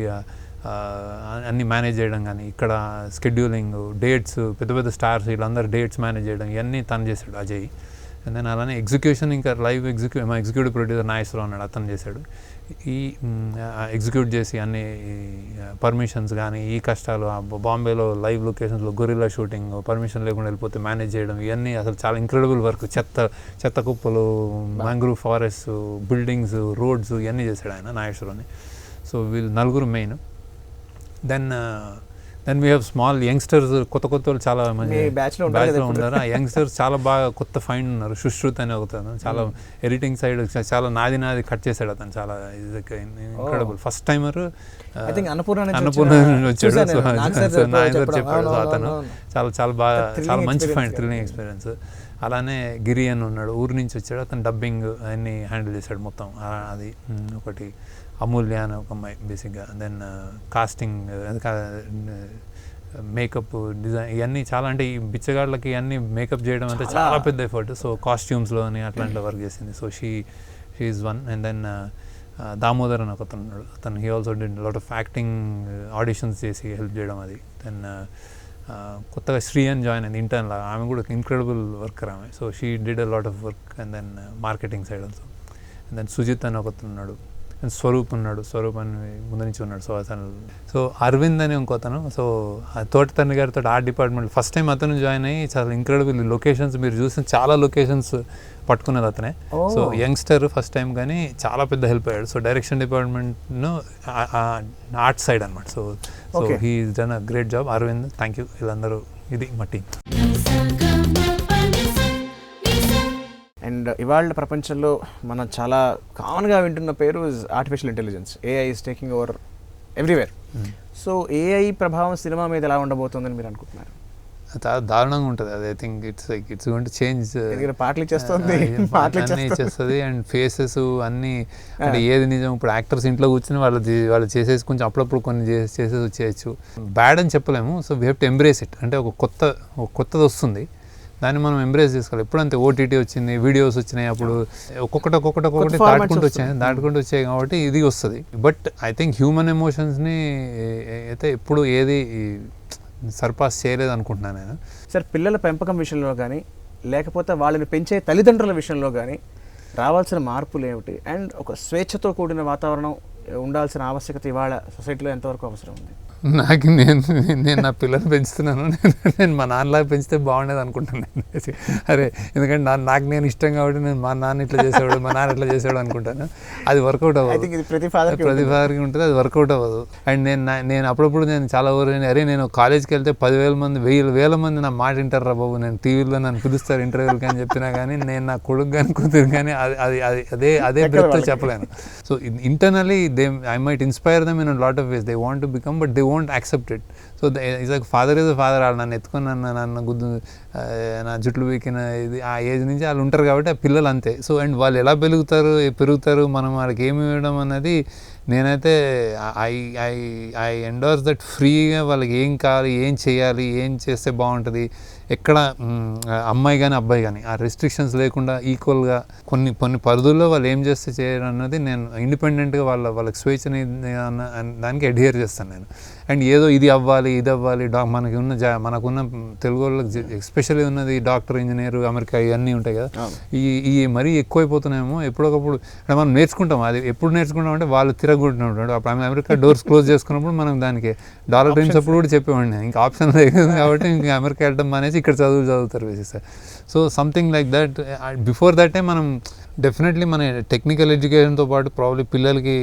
అన్నీ మేనేజ్ చేయడం కానీ, ఇక్కడ స్కెడ్యూలింగ్, డేట్స్, పెద్ద స్టార్స్ వీళ్ళందరూ డేట్స్ మేనేజ్ చేయడం ఇవన్నీ తను చేశాడు అజయ్. అండ్ దెన్ అలానే ఎగ్జిక్యూషన్, ఇంకా లైవ్ మా ఎగ్జిక్యూటివ్ ప్రొడ్యూసర్ నాగేశ్వరరావు అన్నాడు, అతను చేశాడు. ఈ ఎగ్జిక్యూట్ చేసి అన్ని పర్మిషన్స్ కానీ, ఈ కష్టాలు, బాంబేలో లైవ్ లొకేషన్స్లో గొరిల్లా షూటింగ్, పర్మిషన్ లేకుండా వెళ్ళిపోతే మేనేజ్ చేయడం, ఇవన్నీ అసలు చాలా ఇంక్రెడిబుల్ వర్క్. చెత్త కుప్పలు, మ్యాంగ్రూవ్ ఫారెస్ట్, బిల్డింగ్స్, రోడ్స్ ఇవన్నీ చేశాడు ఆయన నాగేశ్వరరావుని. సో వీళ్ళు నలుగురు main. Then we have small youngsters, కొత్త వాళ్ళు చాలా మంది బ్యాచ్లో ఉన్నారు. ఆ యంగ్స్టర్స్ చాలా బాగా కొత్త ఫైండ్ ఉన్నారు. సుశ్రుత్ అని ఒకతాను చాలా ఎడిటింగ్ సైడ్ చాలా నాది కట్ చేశాడు అతను. చాలా ఇంక్రెడిబుల్ ఫస్ట్ టైమర్ అన్నపూర్ణ నుంచి వచ్చాడు. సో నాగేశ్వర్ చెప్పాడు. సో అతను చాలా బాగా చాలా మంచి ఫైండ్, థ్రిల్లింగ్ ఎక్స్పీరియన్స్. అలానే గిరి అని ఉన్నాడు, ఊరి నుంచి వచ్చాడు. అతను డబ్బింగ్ అన్నీ హ్యాండిల్ చేశాడు మొత్తం. అది ఒకటి అమూల్య అని ఒక అమ్మాయి బేసిక్గా. దెన్ కాస్టింగ్, మేకప్, డిజైన్ ఇవన్నీ చాలా. అంటే ఈ బిచ్చగాళ్ళకి ఇవన్నీ మేకప్ చేయడం అంటే చాలా పెద్ద ఎఫర్ట్. సో కాస్ట్యూమ్స్లో అని అట్లాంటి వర్క్ చేసింది. So she is one. And then Damodar అని ఒకతను ఉన్నాడు. అతను he also did lot of acting auditions చేసి హెల్ప్ చేయడం అది. దెన్ కొత్తగా శ్రీ అని జాయిన్ అయింది ఇంటర్న్ లాగా. ఆమె కూడా ఇంక్రెడిబుల్ వర్కర్ ఆమె. So she did a lot of work. And then marketing side also. And then Sujith అని ఒకతను ఉన్నాడు. అండ్ స్వరూప్ అని ముందు నుంచి ఉన్నాడు. సో అతను అరవింద్ అని ఇంకోతను. సో తోటతన్ని గారితో ఆర్ట్ డిపార్ట్మెంట్ ఫస్ట్ టైం అతను జాయిన్ అయ్యి చాలా ఇంక్రెడిబుల్ లొకేషన్స్, మీరు చూసిన చాలా లొకేషన్స్ పట్టుకున్నది అతనే. సో యంగ్స్టర్ ఫస్ట్ టైం కానీ చాలా పెద్ద హెల్ప్ అయ్యాడు. సో డైరెక్షన్ డిపార్ట్మెంట్ను ఆర్ట్ సైడ్ అనమాట. So he is done a great job. Aravind, thank you. వీళ్ళందరూ ఇది మా టీం. అండ్ ఇవాళ ప్రపంచంలో మనం చాలా కామన్గా వింటున్న పేరు artificial intelligence. AI is taking over everywhere. So AI ప్రభావం సినిమా మీద ఎలా ఉండబోతుందని మీరు అనుకుంటున్నారు? చాలా దారుణంగా ఉంటుంది అది. I think it's going to change. పాటలు ఇచ్చేస్తుంది, అన్నీ ఇచ్చేస్తుంది. అండ్ ఫేసెస్ అన్నీ అంటే ఏది నిజం. ఇప్పుడు యాక్టర్స్ ఇంట్లో కూర్చొని వాళ్ళు చేసేసి కొంచెం అప్పుడప్పుడు కొన్ని చేసేసి వచ్చేయచ్చు. బ్యాడ్ అని చెప్పలేము. So we have to embrace it. అంటే ఒక కొత్తది వస్తుంది, దాన్ని మనం ఎంబ్రేస్ చేసుకోవాలి. ఎప్పుడంతే ఓటీటీ వచ్చింది, వీడియోస్ వచ్చినాయి, అప్పుడు ఒక్కొక్కటి దాటుకుంటూ వచ్చాయి కాబట్టి ఇది వస్తుంది. బట్ ఐ థింక్ హ్యూమన్ ఎమోషన్స్ని అయితే ఎప్పుడు ఏది సర్పాస్ చేయలేదు అనుకుంటున్నాను నేను. సార్, పిల్లల పెంపకం విషయంలో కానీ లేకపోతే వాళ్ళని పెంచే తల్లిదండ్రుల విషయంలో కానీ రావాల్సిన మార్పులు ఏమిటి? అండ్ ఒక స్వేచ్ఛతో కూడిన వాతావరణం ఉండాల్సిన ఆవశ్యకత ఇవాళ సొసైటీలో ఎంతవరకు అవసరం ఉంది? నేను నా పిల్లల్ని పెంచుతున్నాను, నేను మా నాన్నలాగా పెంచితే బాగుండేది అనుకుంటాను. అరే, ఎందుకంటే నాకు నేను ఇష్టం కాబట్టి నేను మా నాన్న ఇట్లా చేసేవాడు, మా నాన్న ఇట్లా చేసేవాడు అనుకుంటాను. అది వర్కౌట్ అవ్వదు. ప్రతి ఫాదర్కి ఉంటుంది, అది వర్కౌట్ అవ్వదు. అండ్ నేను అప్పుడప్పుడు నేను చాలా అరే నేను కాలేజ్కి వెళ్తే 10,000 మంది 1,000 మంది నా మాట వింటారు రా బాబు, నేను టీవీలో నన్ను పిలుస్తారు ఇంటర్వ్యూలకి అని చెప్పినా కానీ నేను నా కొడుకు కానీ కూతురు కానీ అదే బ్రెత్తో చెప్పలేను. So internally I might inspire them in a lot of ways. They want to become, but they won't accept it. So it's like father is a father. వాళ్ళు నన్ను ఎత్తుకొని నన్ను గుద్దు, నా జుట్లు వీకిన ఇది ఆ ఏజ్ నుంచి వాళ్ళు ఉంటారు కాబట్టి ఆ పిల్లలు అంతే. సో అండ్ వాళ్ళు ఎలా పెరుగుతారు, మనం వాళ్ళకి ఏమి ఇవ్వడం అన్నది నేనైతే ఐ ఎండోర్స్ దట్. ఫ్రీగా వాళ్ళకి ఏం కావాలి, ఏం చేయాలి, ఏం చేస్తే బాగుంటుంది, ఎక్కడ అమ్మాయి కానీ అబ్బాయి కానీ ఆ రెస్ట్రిక్షన్స్ లేకుండా ఈక్వల్గా కొన్ని పరిధుల్లో వాళ్ళు ఏం చేస్తే చేయడం అన్నది నేను ఇండిపెండెంట్గా వాళ్ళకి స్వేచ్ఛని దానికి అడ్హియర్ చేస్తాను నేను. అండ్ ఏదో ఇది అవ్వాలి మనకున్న తెలుగు వాళ్ళకి ఎస్పెషల్లీ ఉన్నది డాక్టర్, ఇంజనీర్, అమెరికా ఇవన్నీ ఉంటాయి కదా. ఈ మరీ ఎక్కువైపోతున్నాయేమో. ఎప్పుడొకప్పుడు అంటే మనం నేర్చుకుంటాం. అది ఎప్పుడు నేర్చుకుంటాం అంటే వాళ్ళు తిరగొట్టినప్పుడు. అప్పుడు అమెరికా డోర్స్ క్లోజ్ చేసుకున్నప్పుడు మనం దానికి డాలర్ డ్రీమ్స్ అప్పుడు కూడా చెప్పేవాడిని, ఇంకా ఆప్షన్ లేదు కాబట్టి ఇంకా అమెరికా వెళ్ళడం అనేసి ఇక్కడ చదువుతారు వేసేస్తారు. So something like that. Before that మనం డెఫినెట్లీ మన టెక్నికల్ ఎడ్యుకేషన్తో పాటు ప్రాబ్లీ పిల్లలకి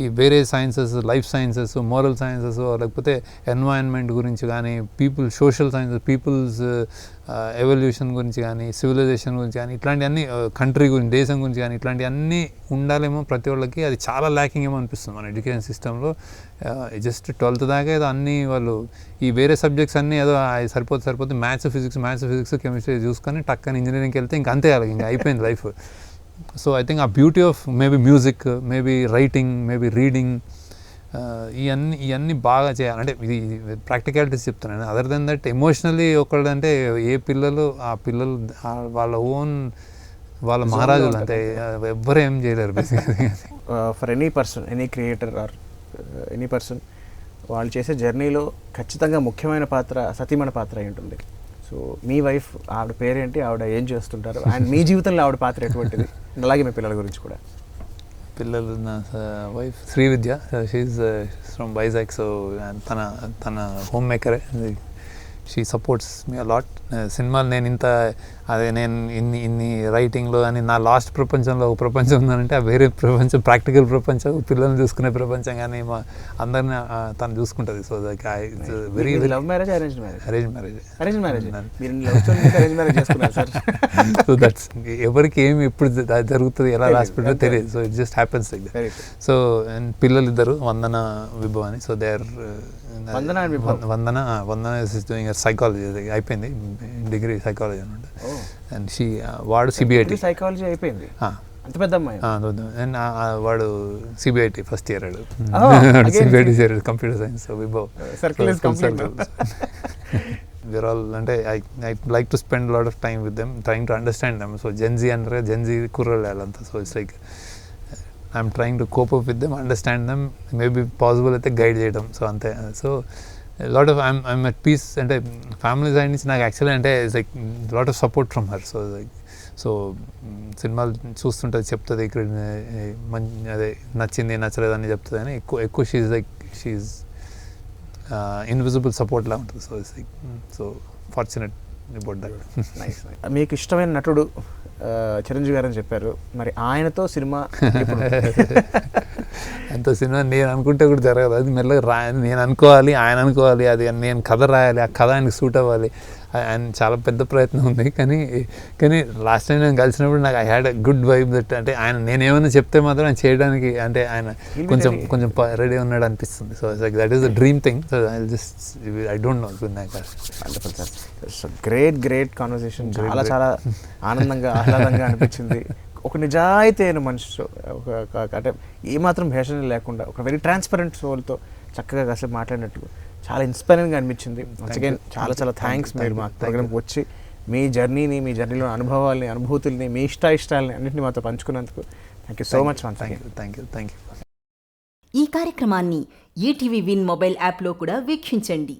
ఈ వేరే sciences, life sciences, moral sciences, లేకపోతే ఎన్వైరన్మెంట్ గురించి కానీ, సోషల్ సైన్సెస్, పీపుల్స్ ఎవల్యూషన్ గురించి కానీ, సివిలైజేషన్ గురించి కానీ, ఇట్లాంటివన్నీ కంట్రీ గురించి, దేశం గురించి కానీ ఇట్లాంటివన్నీ ఉండాలేమో ప్రతి వాళ్ళకి. అది చాలా ల్యాకింగ్ ఏమో అనిపిస్తుంది మన ఎడ్యుకేషన్ సిస్టంలో. జస్ట్ 12th దాకా ఏదో అన్నీ వాళ్ళు ఈ వేరే సబ్జెక్ట్స్ అన్నీ ఏదో సరిపోతే మ్యాథ్స్ ఫిజిక్స్ కెమిస్ట్రీ చూసుకొని టక్కని ఇంజనీరింగ్కి వెళ్తే ఇంక అంతే, అలాగే ఇంకా అయిపోయింది లైఫ్. సో ఐ థింక్ ఆ beauty of maybe music, maybe writing, maybe reading, ఇవన్నీ బాగా చేయాలంటే ఇది ప్రాక్టికాలిటీస్ చెప్తున్నాను. అదర్ దెన్ దట్ ఎమోషనల్లీ ఒకళ్ళంటే ఆ పిల్లలు వాళ్ళ మహారాజులు అంటే ఎవ్వరు ఏం చేయలేరు బేసిక్గా. For any person, any creator or any person, వాళ్ళు చేసే జర్నీలో ఖచ్చితంగా ముఖ్యమైన పాత్ర సతీమణి పాత్ర అయి ఉంటుంది. సో మీ వైఫ్, ఆవిడ పేరేంటి, ఆవిడ ఏం చేస్తుంటారు, అండ్ మీ జీవితంలో ఆవిడ పాత్ర ఎటువంటిది, అలాగే మీ పిల్లల గురించి కూడా? పిల్లలు, నా wife Srividya, she is from Vizag. So తన హోమ్ మేకరే. She supports me a lot. సినిమాలు నేను ఇన్ని రైటింగ్లో అని నా లాస్ట్ ప్రపంచంలో ఒక ప్రపంచం ఉందనంటే ఆ వేరే ప్రపంచం, ప్రాక్టికల్ ప్రపంచం, పిల్లల్ని చూసుకునే ప్రపంచం కానీ అందరినీ తను చూసుకుంటుంది. So very love marriage, arrange marriage? Arrange marriage. So that's ఎవరికి ఏమి ఎప్పుడు జరుగుతుంది, ఎలా రాసిపెట్టో తెలియదు. So it just happens like that. So and పిల్లలు ఇద్దరు, వందన, విభవ్ అని. So they are Vandana is doing psychology, అయిపోయింది డిగ్రీ సైకాలజీ అనమాట. అండ్ వాడు సిబిఐటి సైకాలజీ అయిపోయింది. అంత పెద్ద అమ్మాయి. అండ్ వాడు సిబిఐటి ఫస్ట్ ఇయర్, సిబిఐటి చేరాడు computer science. Vibhav we're all అంటే I like to spend a lot of time with them, trying to understand them. So Gen Z అంటే Gen Z కుర్రోళ్ళు వాళ్ళంతా. So it's like I'm trying to cope up with them, understand them, maybe possible అయితే గైడ్ చేయడం. సో అంతే. So lot of I'm at peace. అంటే ఫ్యామిలీ సైడ్ నుంచి నాకు యాక్చువల్లీ అంటే it's like lot of support from her. So like సినిమాలు చూస్తుంటుంది, చెప్తుంది ఇక్కడ అదే నచ్చింది నచ్చలేదు అని చెప్తుంది అని ఎక్కువ షీఈ్ ఇన్విజిబుల్ సపోర్ట్ లా ఉంటుంది. So it's like so fortunate about that. మీకు ఇష్టమైన నటుడు చిరంజీవి గారు అని చెప్పారు, మరి ఆయనతో సినిమా అంత సినిమా నేను అనుకుంటే కూడా జరగదు. అది మెల్లగా నేను అనుకోవాలి, ఆయన అనుకోవాలి, అది నేను కథ రాయాలి, ఆ కథ ఆయనకి సూట్ అవ్వాలి, అండ్ చాలా పెద్ద ప్రయత్నం ఉంది. కానీ లాస్ట్ టైం నేను కలిసినప్పుడు నాకు I had a good vibe that, అంటే ఆయన నేనేమైనా చెప్తే మాత్రం ఆయన చేయడానికి, అంటే ఆయన కొంచెం రెడీ ఉన్నాడు అనిపిస్తుంది. So that is the dream thing. So I don't know నాకు. Wonderful sir. So great conversation. చాలా ఆనందంగా ఆహ్లాదంగా అనిపించింది. ఒక నిజాయితీ అయిన మనిషి, అంటే ఏమాత్రం భేషణ లేకుండా ఒక వెరీ ట్రాన్స్పరెంట్ సోల్తో చక్కగా కాసేపు మాట్లాడినట్టు చాలా ఇన్స్పైరింగ్గా అనిపించింది. వన్స్ అగైన్ చాలా థ్యాంక్స్. మీరు మా ప్రోగ్రామ్కి వచ్చి మీ జర్నీలో అనుభవాల్ని, అనుభూతుల్ని, మీ ఇష్టాలని అన్నింటినీ మాతో పంచుకున్నందుకు thank you so much. Thank you. ఈ కార్యక్రమాన్ని ఈటీవీ విన్ మొబైల్ యాప్లో కూడా వీక్షించండి.